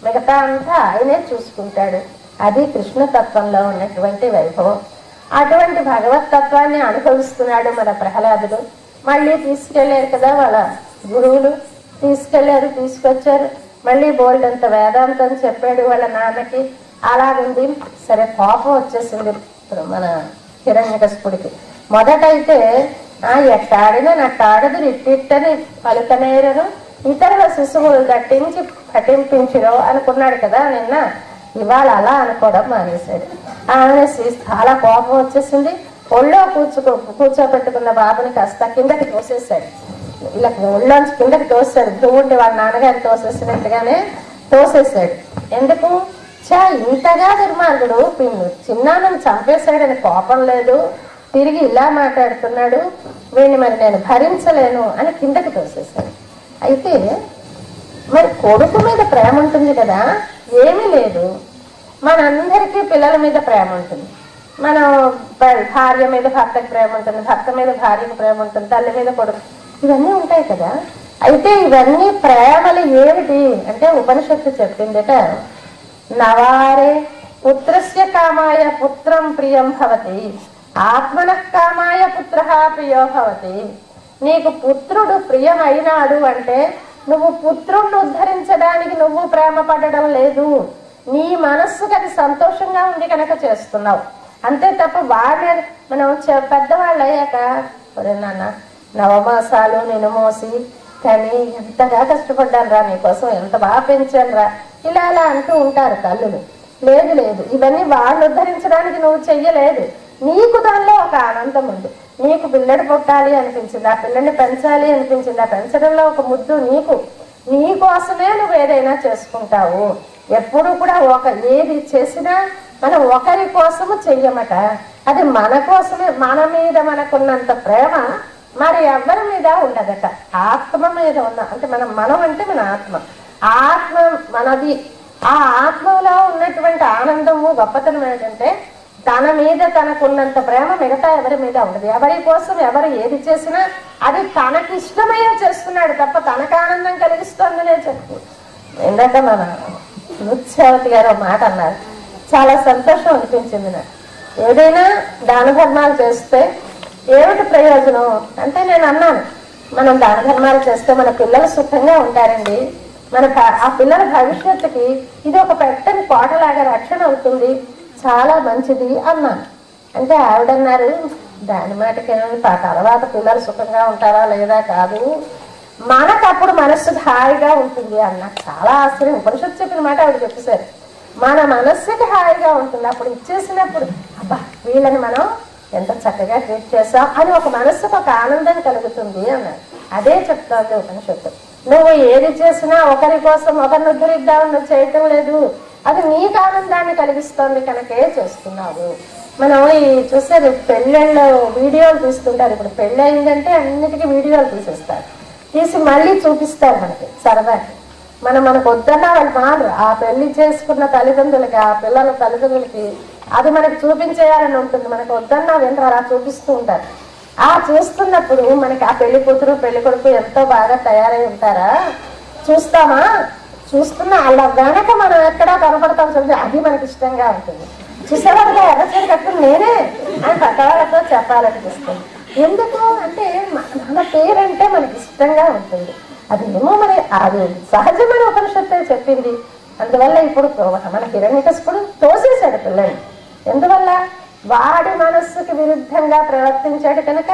మిగతా అంతా ఆయనే చూసుకుంటాడు. అది కృష్ణతత్వంలో ఉన్నటువంటి వైభవం. అటువంటి భగవతత్వాన్ని అనుభవిస్తున్నాడు మన ప్రహ్లాదుడు. మళ్ళీ తీసుకెళ్లారు కదా వాళ్ళ గురువులు, తీసుకొచ్చారు. మళ్ళీ బోల్డ్ అంత వేదాంతం చెప్పాడు వాళ్ళ నాన్నకి. అలాగుంది. సరే కోపం వచ్చేసింది మన హిరణ్యకశిపుడికి. మొదటైతే ఎట్టాడినా నట్టాడదు ఇట్టిట్టని పలుకనేరను ఇతరుల శిశువులు దట్టించి పఠింపించరు అనుకున్నాడు కదా నిన్న. ఇవాళ అలా అనుకోవడం మానేశాడు. ఆమె చాలా కోపం వచ్చేసింది. ఒళ్ళో కూర్చోబెట్టుకున్న బాబుని కాస్త కిందకి తోసేశాడు. ఇలా ఒళ్ళోంచి కిందకి తోసాడు. ధ్రువుడిని వాళ్ళ నాన్నగారు తోసేసినట్టుగానే తోసేశాడు. ఎందుకు? ఇంతగా దుర్మార్గుడు చిన్నాన్నను చంపేశాడని కోపం లేదు, తిరిగి ఇలా మాట్లాడుతున్నాడు, వీడిని మరి నేను భరించలేను అని కిందకి తోసేశాడు. అయితే మరి కొడుకు మీద ప్రేమ ఉంటుంది కదా, ఏమీ లేదు. మనందరికీ పిల్లల మీద ప్రేమ ఉంటుంది. మనం భార్య మీద భర్తకి ప్రేమ ఉంటుంది, భర్త మీద భార్యకి ప్రేమ ఉంటుంది, తల్లి మీద కొడుకు, ఇవన్నీ ఉంటాయి కదా. అయితే ఇవన్నీ ప్రేమలు ఏమిటి అంటే ఉపనిషత్తు చెప్పిందట, నవారే పుత్రస్య కామాయ పుత్రం ప్రియం భవతి, ఆత్మనః కామాయ పుత్రః ప్రియో భవతి. నీకు పుత్రుడు ప్రియమైనాడు అంటే నువ్వు పుత్రుణ్ణి ఉద్ధరించడానికి నువ్వు ప్రేమ పడడం లేదు, నీ మనస్సుకి అది సంతోషంగా ఉంది కనుక చేస్తున్నావు అంతే తప్ప వాడిని మనం పెద్దవాళ్ళు అయ్యాక నాన్న నవమాసాలు నేను మోసి కానీ ఎంతగా కష్టపడ్డాను రా నీకోసం, ఎంత బాగా పెంచాను రా, ఇలా అలా అంటూ ఉంటారు తల్లులు. లేదు లేదు, ఇవన్నీ వాళ్ళు ఉద్ధరించడానికి నువ్వు చెయ్యలేదు. నీకు దానిలో ఒక ఆనందం ఉంది. నీకు పిల్లడు పుట్టాలి అనిపించింది, ఆ పిల్లల్ని పెంచాలి అనిపించింది, ఆ పెంచడంలో ఒక ముద్దు నీకోసమే నువ్వు ఏదైనా చేసుకుంటావు. ఎప్పుడు కూడా ఏది చేసినా మనం ఒకరి కోసము చెయ్యమట, అది మన కోసమే. మన మీద మనకున్నంత ప్రేమ మరి ఎవరి మీద ఉండదట. ఆత్మ మీద ఉన్న అంటే మనం అంటే మన ఆత్మ మనది. ఆ ఆత్మలో ఉన్నటువంటి ఆనందము గొప్పతనం ఏంటంటే తన మీద తనకున్నంత ప్రేమ మిగతా ఎవరి మీద ఉండదు. ఎవరి కోసం ఎవరు ఏది చేసినా అది తనకి ఇష్టమయ్యే చేస్తున్నాడు తప్ప తనకు ఆనందం కలిగిస్తుందనే చెప్పు. ఏంటంటే మన ముత్యావతి గారు మాట అన్నారు, చాలా సంతోషం అనిపించింది నాకు. ఏదైనా దాన ధర్మాలు చేస్తే ఏమిటి ప్రయోజనం అంటే నేను అన్నాను, మనం దాన ధర్మాలు చేస్తే మన పిల్లలు సుఖంగా ఉంటారండి, ఆ పిల్లల భవిష్యత్తుకి ఇది ఒక పెట్టని కోటలాగా రక్షణ అవుతుంది, చాలా మంచిది అన్నాను. అంటే ఆవిడన్నారు, దాని మాటకేమీ తర్వాత పిల్లలు సుఖంగా ఉంటారా లేదా కాదు, మనకప్పుడు మనస్సు హాయిగా ఉంటుంది అన్న చాలా ఆశ్చర్యం. ఉపనిషత్తు చెప్పిన మాట ఆవిడ చెప్పేశారు. మన మనస్సుకి హాయిగా ఉంటుంది అప్పుడు ఇచ్చేసినప్పుడు, అబ్బా వీళ్ళని మనం ఎంత చక్కగా ట్రీట్ చేస్తాం అని ఒక మనస్సుకు ఒక ఆనందం కలుగుతుంది అన్నారు. అదే చెప్తోంది ఉపనిషత్తు. నువ్వు ఏది చేసినా ఒకరి కోసం ఒకరిని ఉద్ధరిద్దామని నువ్వు చేయటం లేదు, అది నీకు ఆనందాన్ని కలిగిస్తోంది కనుకే చేస్తున్నావు. మనం ఈ చూసేది పెళ్ళిళ్ళు వీడియోలు తీస్తుంటారు. ఇప్పుడు పెళ్ళి అయిందంటే అన్నిటికీ వీడియోలు తీసేస్తారు, తీసి మళ్ళీ చూపిస్తారు మనకి సరదాకి. మనకు వద్దన్నా వాళ్ళు మారు. ఆ పెళ్లి చేసుకున్న తల్లిదండ్రులకి, ఆ పిల్లల తల్లిదండ్రులకి అది మనకి చూపించేయాలని ఉంటుంది. మనకు వద్దన్నా వెంటనే అలా చూపిస్తూ ఉంటారు. ఆ చూస్తున్నప్పుడు మనకి ఆ పెళ్లి కూతురు పెళ్లి కొడుకు ఎంతో బాగా తయారై ఉంటారా, చూస్తామా? చూస్తున్నా అలా వెనక మనం ఎక్కడా కనపడతాం చూసి అది మనకి ఇష్టంగా ఉంటుంది. చూసేవాళ్ళగా ఎర్రచీర కట్టుకుని నేనే అని పక్కవాళ్ళతో చెప్పాలనిపిస్తుంది. ఎందుకు అంటే మన పేరంటే మనకి ఇష్టంగా ఉంటుంది. అది ఏమో మరి అది సహజమైన ఉపనిషత్తే చెప్పింది. అందువల్ల ఇప్పుడు మన హిరణ్యకశిపుడు తోసేశాడు పిల్లని. ఎందువల్ల? వాడి మనస్సుకి విరుద్ధంగా ప్రవర్తించాడు కనుక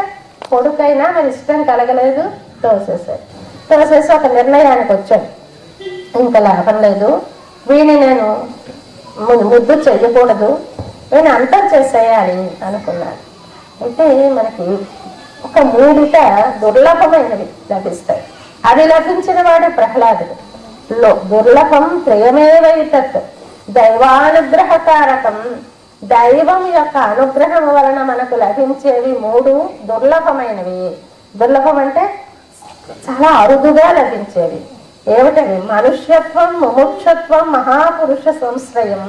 కొడుకైనా మరి ఇష్టం కలగలేదు, తోసేశాడు. తోసేసి ఒక నిర్ణయానికి వచ్చాడు, ఇంకా లాభం లేదు, వీడిని నేను ముద్దు చెయ్యకూడదు, వీడిని అంతం చేసేయాలి అనుకున్నాడు. అయితే మనకి ఒక 3 దుర్లభమైనవి లభిస్తాయి. అది లభించిన వాడు ప్రహ్లాదుడు. దుర్లభం ప్రియమేవైతత్ దైవానుగ్రహకారకం. దైవం యొక్క అనుగ్రహం వలన మనకు లభించేవి 3 దుర్లభమైనవి. దుర్లభం అంటే చాలా అరుదుగా లభించేవి. ఏమిటవి? మనుష్యత్వం, ముముక్షత్వం, మహాపురుష సంశ్రయం.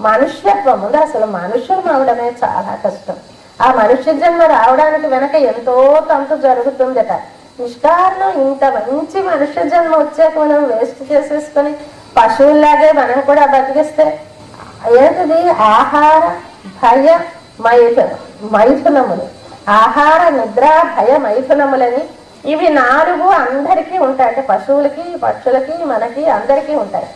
మనుష్యత్వం ఉంది. అసలు మనుషులు అవడమే చాలా కష్టం. ఆ మనుష్య జన్మ రావడానికి వెనక ఎంతో తంతు జరుగుతుందట. నిష్కారణం ఇంత మంచి మనుష్య జన్మ వచ్చాక మనం వేస్ట్ చేసేసుకొని పశువుల్లాగే మనం కూడా బతికిస్తే ఏంటిది? ఆహార భయ మైథునములు. ఆహార నిద్ర భయ మైథునములని ఇవి 4 అందరికీ ఉంటాయి. అంటే పశువులకి పక్షులకి మనకి అందరికీ ఉంటాయి.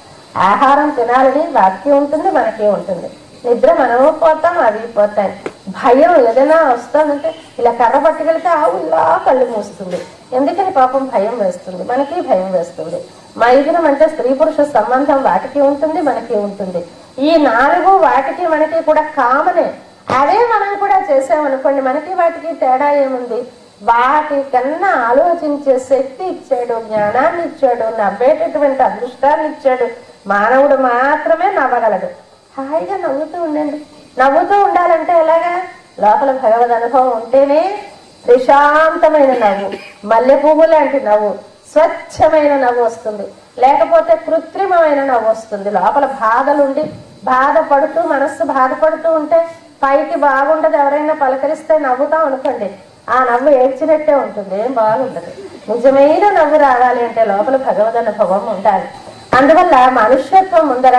ఆహారం తినాలని వాటికి ఉంటుంది, మనకి ఉంటుంది. నిద్ర మనము పోతాం, అవి పోతాయి. భయం ఏదైనా వస్తుందంటే ఇలా కర్ర పట్టుకెళ్తే ఆవు ఇలా కళ్ళు మూస్తుంది. ఎందుకని? పాపం భయం వేస్తుంది, మనకి భయం వేస్తుంది. మైథునం అంటే స్త్రీ పురుష సంబంధం వాటికి ఉంటుంది, మనకి ఉంటుంది. ఈ 4 వాటికి మనకి కూడా కామనే. అవే మనం కూడా చేసామనుకోండి, మనకి వాటికి తేడా ఏముంది? వాటి కన్నా ఆలోచించే శక్తి ఇచ్చాడు, జ్ఞానాన్ని ఇచ్చాడు, నవ్వేటటువంటి అదృష్టాన్ని ఇచ్చాడు. మానవుడు మాత్రమే నవ్వగలడు. హాయిగా నవ్వుతూ ఉండండి. నవ్వుతూ ఉండాలంటే ఎలాగా? లోపల భగవద్ అనుభవం ఉంటేనే ప్రశాంతమైన నవ్వు, మల్లె పువ్వు లాంటి నవ్వు, స్వచ్ఛమైన నవ్వు వస్తుంది. లేకపోతే కృత్రిమమైన నవ్వు వస్తుంది. లోపల బాధలుండి బాధపడుతూ మనస్సు బాధపడుతూ ఉంటే పైకి బాగుండదు. ఎవరైనా పలకరిస్తే నవ్వుతాం అనుకోండి, ఆ నవ్వు ఏడ్చినట్టే ఉంటుంది, ఏం బాగుండదు. నిజమైన నవ్వు రావాలి అంటే లోపల భగవద్ అనుభవం ఉండాలి. అందువల్ల మనుష్యత్వం ముందర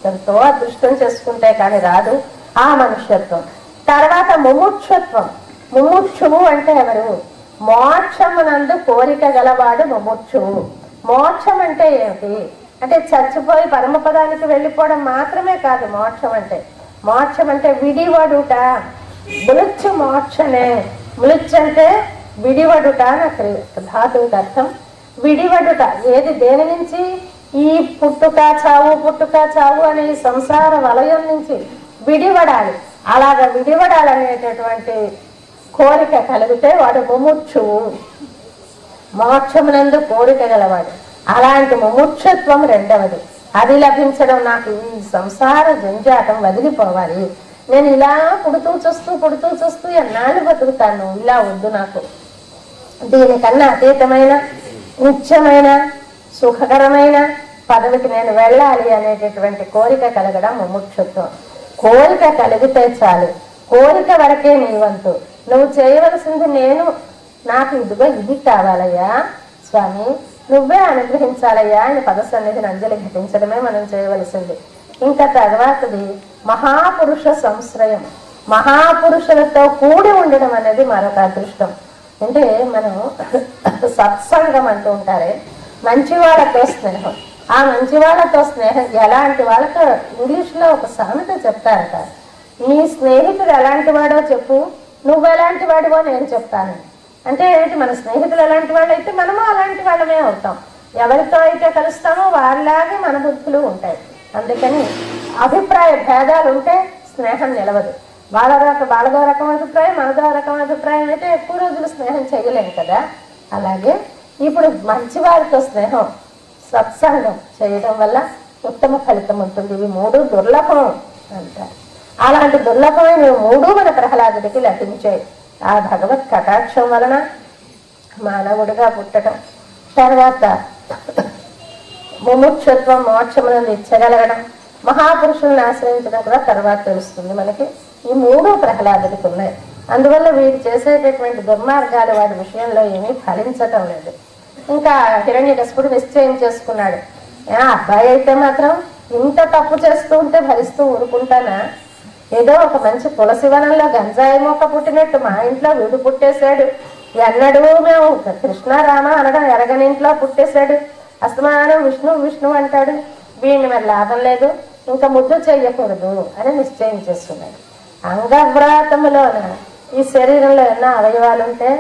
ఎంతో అదృష్టం చేసుకుంటే కానీ రాదు ఆ మనుష్యత్వం. తర్వాత ముముక్షత్వం. ముముక్షువు అంటే ఎవరు? మోక్షమునందు కోరిక గలవాడు ముముక్షువు. మోక్షం అంటే ఏమిటి అంటే చచ్చిపోయి పరమపదానికి వెళ్ళిపోవడం మాత్రమే కాదు మోక్షం అంటే. మోక్షం అంటే విడివడుట. ములుచ్చు మోక్షనే. ములుచ్చు అంటే విడివడుట నాకు ధాతువుకి అర్థం. విడివడుట ఏది? దేని నుంచి? ఈ పుట్టుక చావు అనే ఈ సంసార వలయం నుంచి విడివడాలి. అలాగా విడివడాలనేటటువంటి కోరిక కలిగితే వాడు ముముక్షువు, మోక్షమునందు కోరిక గలవాడు. అలాంటి ముముక్షత్వం రెండవది. అది లభించడం, నాకు ఈ సంసార జంజాటం వదిలిపోవాలి, నేను ఇలా పుడుతూ చూస్తూ ఎన్నాళ్ళు బతుకుతాను, ఇలా వద్దు నాకు. దీనికన్నా అతీతమైన నిత్యమైన సుఖకరమైన పదవికి నేను వెళ్ళాలి అనేటటువంటి కోరిక కలగడం ముముక్షత్వం. కోరిక కలిగితే చాలు. కోరిక వరకే నీ వంతు. నువ్వు చేయవలసింది నాకు ఇదిగో ఇది కావాలయ్యా స్వామి, నువ్వే అనుగ్రహించాలయ్యా అని పదసన్నిధిని అంజలి ఘటించడమే మనం చేయవలసింది. ఇంకా తర్వాతది మహాపురుష సంశ్రయం. మహాపురుషులతో కూడి ఉండడం అనేది మరొక అదృష్టం. అంటే మనం సత్సంగం అంటూ ఉంటారే, మంచి వాళ్ళతో స్నేహం. ఆ మంచి వాళ్ళతో స్నేహం ఎలాంటి వాళ్ళతో ఇంగ్లీష్లో ఒక సామెత చెప్తారట. నీ స్నేహితుడు ఎలాంటి వాడో చెప్పు, నువ్వు ఎలాంటి వాడివో నేను చెప్తాను. అంటే ఏంటి, మన స్నేహితులు ఎలాంటి వాళ్ళు అయితే మనము అలాంటి వాళ్ళమే అవుతాం. ఎవరితో అయితే కలుస్తామో వారిలాగే మన బుద్ధులు ఉంటాయి. అందుకని అభిప్రాయ భేదాలు ఉంటే స్నేహం నిలవదు. వాళ్ళదో రకం అభిప్రాయం, మనదో రకం అభిప్రాయం అయితే ఎక్కువ రోజులు స్నేహం చేయలేము కదా. అలాగే ఇప్పుడు మంచి వారితో స్నేహం, సత్సంగం చేయడం వల్ల ఉత్తమ ఫలితం ఉంటుంది. ఇవి 3 దుర్లభం అంటారు. అలాంటి దుర్లభమైన 3 మన ప్రహ్లాదుడికి లభించాయి. ఆ భగవత్ కటాక్షం వలన మానవుడిగా పుట్టడం, తర్వాత ముముక్షత్వం మోక్షములను ఇచ్చగలగడం, మహాపురుషులను ఆశ్రయించడం కూడా తర్వాత తెలుస్తుంది మనకి. ఈ 3 ప్రహ్లాదుడికి ఉన్నాయి. అందువల్ల వీడు చేసేటటువంటి దుర్మార్గాలు వాడి విషయంలో ఏమీ ఫలించటం లేదు. ఇంకా హిరణ్యకశిపుడు నిశ్చయం చేసుకున్నాడు, అబ్బాయి అయితే మాత్రం ఇంత తప్పు చేస్తూ ఉంటే భరిస్తూ ఊరుకుంటానా? ఏదో ఒక మంచి తులసి వనంలో గంజాయి మొక్క పుట్టినట్టు మా ఇంట్లో వీడు పుట్టేశాడు. ఎన్నడూ మేము కృష్ణారామ అనడం ఎరగని ఇంట్లో పుట్టేశాడు. అస్తమానం విష్ణు విష్ణు అంటాడు. వీడిని మరి లాభం లేదు, ఇంకా ముద్దు చెయ్యకూడదు అని నిశ్చయం చేసుకున్నాడు. అంగవ్రాతములోన ఈ శరీరంలో ఎన్నో అవయవాలు ఉంటే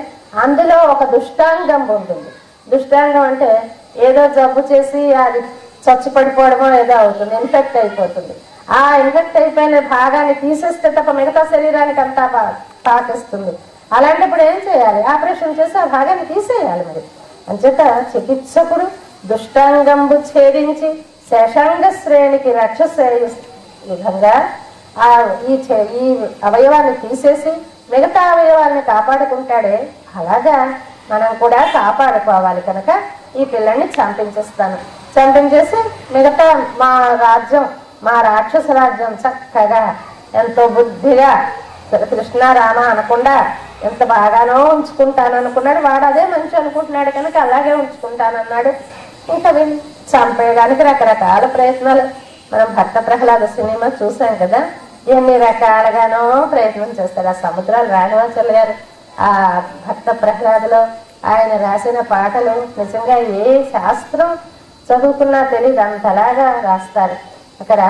అందులో ఒక దుష్టాంగం ఉంటుంది. దుష్టాంగం అంటే ఏదో జబ్బు చేసి అది చచ్చిపడిపోవడమో ఏదో అవుతుంది, ఇన్ఫెక్ట్ అయిపోతుంది. ఆ ఇన్ఫెక్ట్ అయిపోయిన భాగాన్ని తీసేస్తే తప్ప మిగతా శరీరానికి అంతా పాకిస్తుంది. అలాంటప్పుడు ఏం చేయాలి? ఆపరేషన్ చేసి ఆ భాగాన్ని తీసేయాలి. మరి అంచేత చికిత్సకుడు దుష్టాంగంబు ఛేదించి శేషాంగ శ్రేణికి రక్షసేయు విధంగా ఈ అవయవాన్ని తీసేసి మిగతా అవయవాన్ని కాపాడుకుంటాడే, అలాగా మనం కూడా కాపాడుకోవాలి. కనుక ఈ పిల్లల్ని చంపించేస్తాను, చంపించేసి మిగతా మా రాజ్యం, మా రాక్షస రాజ్యం చక్కగా ఎంతో బుద్ధిగా కృష్ణారామ అనకుండా ఎంత బాగానో ఉంచుకుంటాను అనుకున్నాడు. వాడు అదే మంచి అనుకుంటున్నాడు కనుక అలాగే ఉంచుకుంటానన్నాడు. ఇంకా వీళ్ళు చంపేయడానికి రకరకాల ప్రయత్నాలు. మనం భక్త ప్రహ్లాద సినిమా చూసాం కదా, ఎన్ని రకాలుగానో ప్రయత్నం చేస్తారు. ఆ సముద్రాలు రాఘవాచార్యులు గారు ఆ భక్త ప్రహ్లాదులో ఆయన రాసిన పాటలు నిజంగా ఏ శాస్త్రం చదువుకున్నా తెలియదు, అంతలాగా రాస్తారు. అక్కడ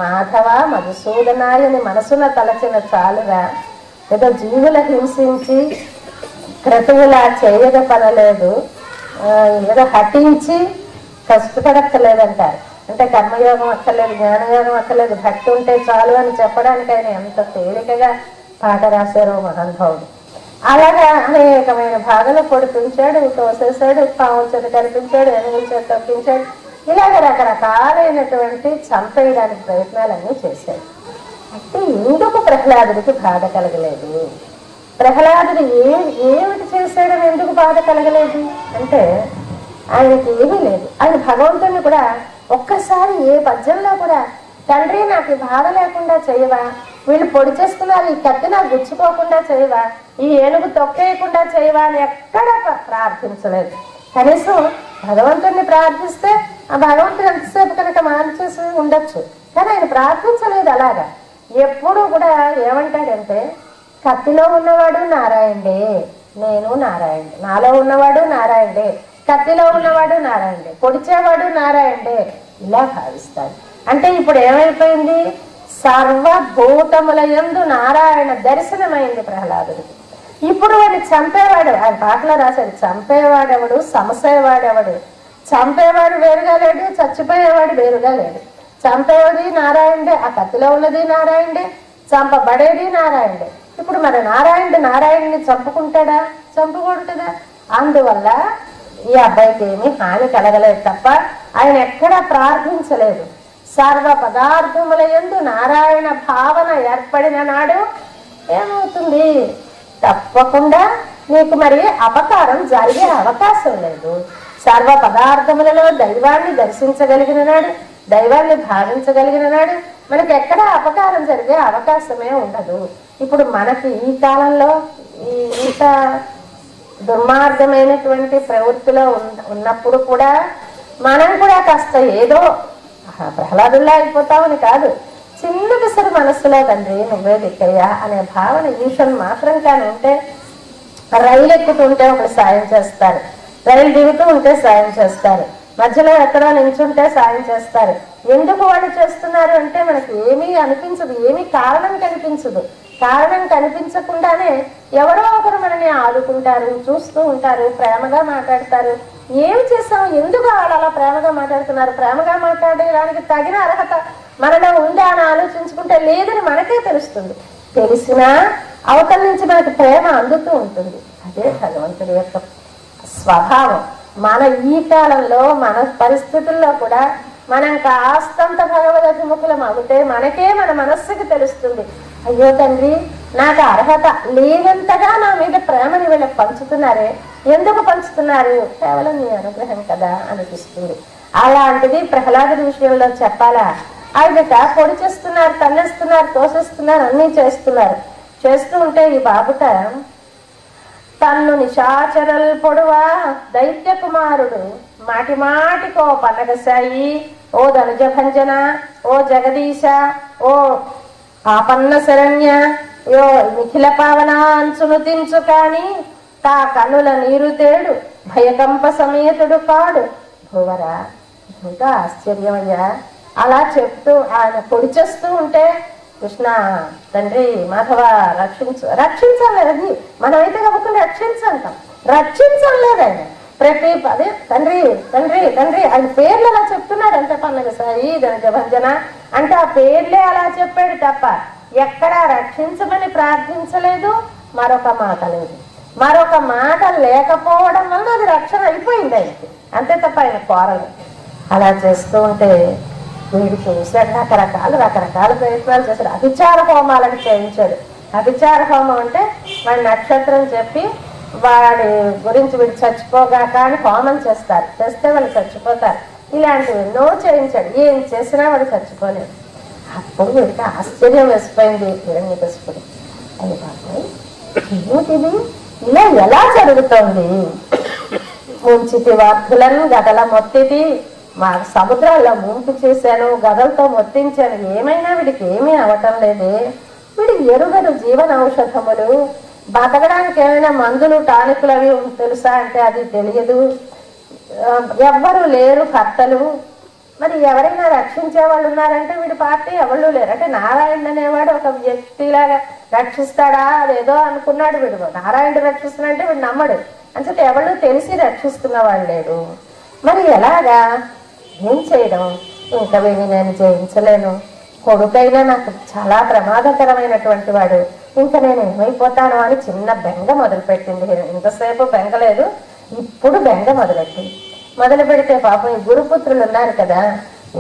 మాధవ మధుసూదనాయని మనసున తలచిన చాలుగా, ఏదో జీవుల హింసించి క్రతువులా చేయగ పనలేదు, ఏదో హటించి కష్టపడక్కర్లేదంటారు. అంటే కర్మయోగం అక్కర్లేదు, జ్ఞానయోగం అక్కర్లేదు, భక్తి ఉంటే చాలు అని చెప్పడానికి ఆయన ఎంత తేలికగా పాట రాశారో మహానుభావుడు. అలాగా అనేకమైన భాగాలు పొడిపించాడు, తోసేశాడు, పావుల చేత కనిపించాడు, ఏనుగుల చేత తప్పించాడు. ఇలాగ రకరకాలైనటువంటి చంపేయడానికి ప్రయత్నాలన్నీ చేశాడు. అంటే ఎందుకు ప్రహ్లాదుడికి బాధ కలగలేదు? ప్రహ్లాదుడు ఏమిటి చేశాడని ఎందుకు బాధ కలగలేదు అంటే ఆయనకి ఏమీ లేదు. ఆయన భగవంతుడిని కూడా ఒక్కసారి ఏ పద్యంలో కూడా తండ్రి నాకు బాధ లేకుండా చేయవా, వీళ్ళు పొడి చేసుకున్నారు, ఈ కత్తి నాకు గుచ్చుకోకుండా చేయవా, ఈ ఏనుగు తొక్కేయకుండా చేయవా అని ఎక్కడ ప్రార్థించలేదు. కనీసం భగవంతుడిని ప్రార్థిస్తే ఆ భగవంతుడు ఎంతసేపు కనుక మార్చేసి ఉండొచ్చు, కానీ ఆయన ప్రార్థించలేదు. అలాగా ఎప్పుడు కూడా ఏమంటాడంటే, కత్తిలో ఉన్నవాడు నారాయణుడే, నేను నారాయణుడే, నాలో ఉన్నవాడు నారాయణుడే, కత్తిలో ఉన్నవాడు నారాయణుడే, పొడిచేవాడు నారాయణుడే, ఇలా భావిస్తాడు. అంటే ఇప్పుడు ఏమైపోయింది? సర్వభూతముల యందు నారాయణ దర్శనమైంది ప్రహ్లాదుడికి. ఇప్పుడు వాడిని చంపేవాడు, ఆయన పాటలో రాశాడు, చంపేవాడెవడు సమసేవాడెవడు. చంపేవాడు వేరుగా లేడు, చచ్చిపోయేవాడు వేరుగా లేడు. చంపేది నారాయణుడే, ఆ కత్తిలో ఉన్నది నారాయణుడే, చంపబడేది నారాయణుడే. ఇప్పుడు మరి నారాయణుడిని చంపుకుంటాడా? చంపకూడదు కదా. అందువల్ల ఈ అబ్బాయికి ఏమీ హాని కలగలేదు తప్ప ఆయన ఎక్కడా ప్రార్థించలేదు. సర్వ పదార్థముల యందు నారాయణ భావన ఏర్పడిన నాడు ఏమవుతుంది? తప్పకుండా నీకు మరి అపకారం జరిగే అవకాశం లేదు. సర్వ పదార్థములలో దైవాన్ని దర్శించగలిగిన నాడు, దైవాన్ని భావించగలిగిన నాడు మనకి ఎక్కడ అపకారం జరిగే అవకాశమే ఉండదు. ఇప్పుడు మనకి ఈ కాలంలో ఇంత దుర్మార్గమైనటువంటి ప్రవృత్తిలో ఉన్నప్పుడు కూడా మనం కూడా కాస్త ఏదో ప్రహ్లాదుల్లా అయిపోతామని కాదు, చిన్న పిసరు మనస్సులో తండ్రి నువ్వే దిక్కయ్యా అనే భావన ఈశ్వరు మాత్రం కానీ ఉంటే, రైలు ఎక్కుతుంటే ఒకరు సాయం చేస్తారు, రైలు దిగుతూ ఉంటే సాయం చేస్తారు, మధ్యలో ఎక్కడో నించుంటే సాయం చేస్తారు. ఎందుకు వాళ్ళు చేస్తున్నారు అంటే మనకి ఏమీ అనిపించదు, ఏమీ కారణం కనిపించదు. కారణం కనిపించకుండానే ఎవరో ఒకరు మనల్ని ఆదుకుంటారు, చూస్తూ ఉంటారు, ప్రేమగా మాట్లాడతారు. ఏం చేసాం, ఎందుకు వాళ్ళు అలా ప్రేమగా మాట్లాడుతున్నారు, ప్రేమగా మాట్లాడడానికి తగిన అర్హత మనలో ఉందా అని ఆలోచించుకుంటే లేదని మనకే తెలుస్తుంది. తెలిసినా అవతల నుంచి మనకి ప్రేమ అందుతూ ఉంటుంది. అదే భగవంతుడి యొక్క స్వభావం. మన ఈ కాలంలో మన పరిస్థితుల్లో కూడా మనం కాస్తంత భగవదభిముఖులం అవుతే మనకే మన మనస్సుకి తెలుస్తుంది, అయ్యో తండ్రి నాకు అర్హత లేనంతగా నా మీద ప్రేమని వీళ్ళకి పంచుతున్నారే, ఎందుకు పంచుతున్నారు, కేవలం నీ అనుగ్రహం కదా అనిపిస్తుంది. అలాంటిది ప్రహ్లాదుడి విషయంలో చెప్పాలా, ఆయనట పొడి చేస్తున్నారు, తన్నేస్తున్నారు, తోసేస్తున్నారు, అన్నీ చేస్తున్నారు. చేస్తూ ఉంటే ఈ బాబుట తన్ను నిశాచరల్ పొడువా దైత్య కుమారుడు మాటి మాటికో పన్నగసాయి, ఓ ధనుజ భంజన, ఓ జగదీశ, ఓ ఆపన్న శరణ్య, యో నిఖిల పావన అంచును తించు కాని తా కనుల నీరు తేడు భయకంప సమేతుడు కాడు భువరా. ఇంకా ఆశ్చర్యమయ్యా, అలా చెప్తూ ఆయన పొడి చేస్తూ ఉంటే కృష్ణ తండ్రి మాధవ రక్షించలేదు. మనమైతే కాబట్టి రక్షించంటాం, రక్షించలేదు ఆయన. ప్రతి అదే తండ్రి తండ్రి తండ్రి ఆయన పేర్లు అలా చెప్తున్నాడు అంతే. పన్నగ సాయి, ధనుజ భంజన అంటే ఆ పేర్లే అలా చెప్పాడు తప్ప ఎక్కడా రక్షించమని ప్రార్థించలేదు. మరొక మాట లేదు, మరొక మాట లేకపోవడం వల్ల అది రక్షణ అయిపోయింది ఆయనకి, అంతే తప్ప ఆయన కోరలు. అలా చేస్తూ ఉంటే వీడు చూశాడు, రకరకాల ప్రయత్నాలు చేశాడు. అభిచార హోమాలను చేయించాడు. అభిచార హోమం అంటే వాడి నక్షత్రం చెప్పి వాడి గురించి వీడు చచ్చిపోగాక అని హోమం చేస్తారు, చేస్తే వాళ్ళు చచ్చిపోతారు. ఇలాంటివి ఎన్నో చేయించాడు, ఏం చేసినా వాడు చచ్చిపోలేదు. అప్పుడు వీడికి ఆశ్చర్యం వేసిపోయింది హిరణ్యకశిపుడు. అది బాబాయ్ ఏమిటిది, ఇలా ఎలా జరుగుతోంది, ముంచితి వార్ధులను గదల మొత్తిది, మా సముద్రాల్లో ముంపు చేశాను, గదలతో మొత్తించాను, ఏమైనా వీడికి ఏమీ అవటం లేదే. వీడికి ఎరుగరు జీవన ఔషధములు, బతకడానికి ఏమైనా మందులు టానికులు అవి తెలుసా అంటే అది తెలియదు. ఎవ్వరు లేరు కర్తలు, మరి ఎవరైనా రక్షించే వాళ్ళు ఉన్నారంటే వీడి పార్టీ ఎవళ్ళు లేరు. అంటే నారాయణ అనేవాడు ఒక వ్యక్తిలాగా రక్షిస్తాడా అదేదో అనుకున్నాడు వీడు. నారాయణుడు రక్షిస్తున్నాడంటే వీడు నమ్మడు, అంటే ఎవళ్ళు తెలిసి రక్షిస్తున్న వాళ్ళు లేడు. మరి ఎలాగా, ఏం చేయడం, ఇంకా వీడిని నేను జయించలేను, కొడుకైనా నాకు చాలా ప్రమాదకరమైనటువంటి వాడు, ఇంకా నేను ఏమైపోతాను అని చిన్న బెంగ మొదలుపెట్టింది. ఇంతసేపు బెంగలేదు, ఇప్పుడు బెంగ మొదలు పెడితే పాపం ఈ గురుపుత్రులు ఉన్నారు కదా,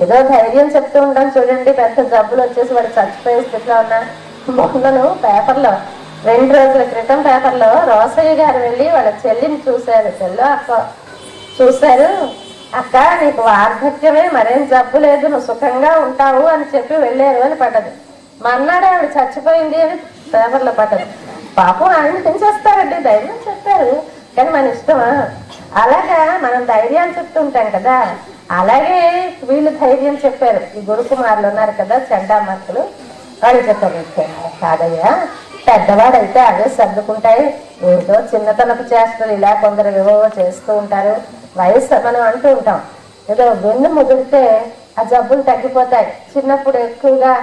ఏదో ధైర్యం చెప్తూ ఉంటాం చూడండి, పెద్ద జబ్బులు వచ్చేసి వాడు చచ్చిపోయే స్థితిలో ఉన్నా. మొన్నను పేపర్లో 2 రోజుల క్రితం పేపర్లో రోసయ్య గారు వెళ్ళి వాళ్ళ చెల్లిని చూశారు, చెల్లో అక్క చూశారు, అక్క నీకు వార్ధక్యమే, మరేం జబ్బు లేదు, నువ్వు సుఖంగా ఉంటావు అని చెప్పి వెళ్ళారు అని పడ్డది. మన్నాడే ఆవిడ చచ్చిపోయింది అని పేపర్లో పడ్డది. పాపం ఆయన ఏం చేస్తారండి, ధైర్యం చెప్పారు, కానీ మన ఇష్టమా. అలాగా మనం ధైర్యాలు చెప్తుంటాం కదా, అలాగే వీళ్ళు ధైర్యం చెప్పారు. ఈ గురుకుమారులు ఉన్నారు కదా చెడ్డామర్కులు, వాళ్ళు చెప్పారు కాదయ్యా, పెద్దవాడైతే అదే సర్దుకుంటాయి, ఏదో చిన్నతనపు చేష్టలు ఇలా కొందరు ఏవో చేస్తూ ఉంటారు. వయసు మనం అంటూ ఉంటాం, ఏదో వెన్ను ముదిరితే ఆ జబ్బులు తగ్గిపోతాయి, చిన్నప్పుడు ఎక్కువగా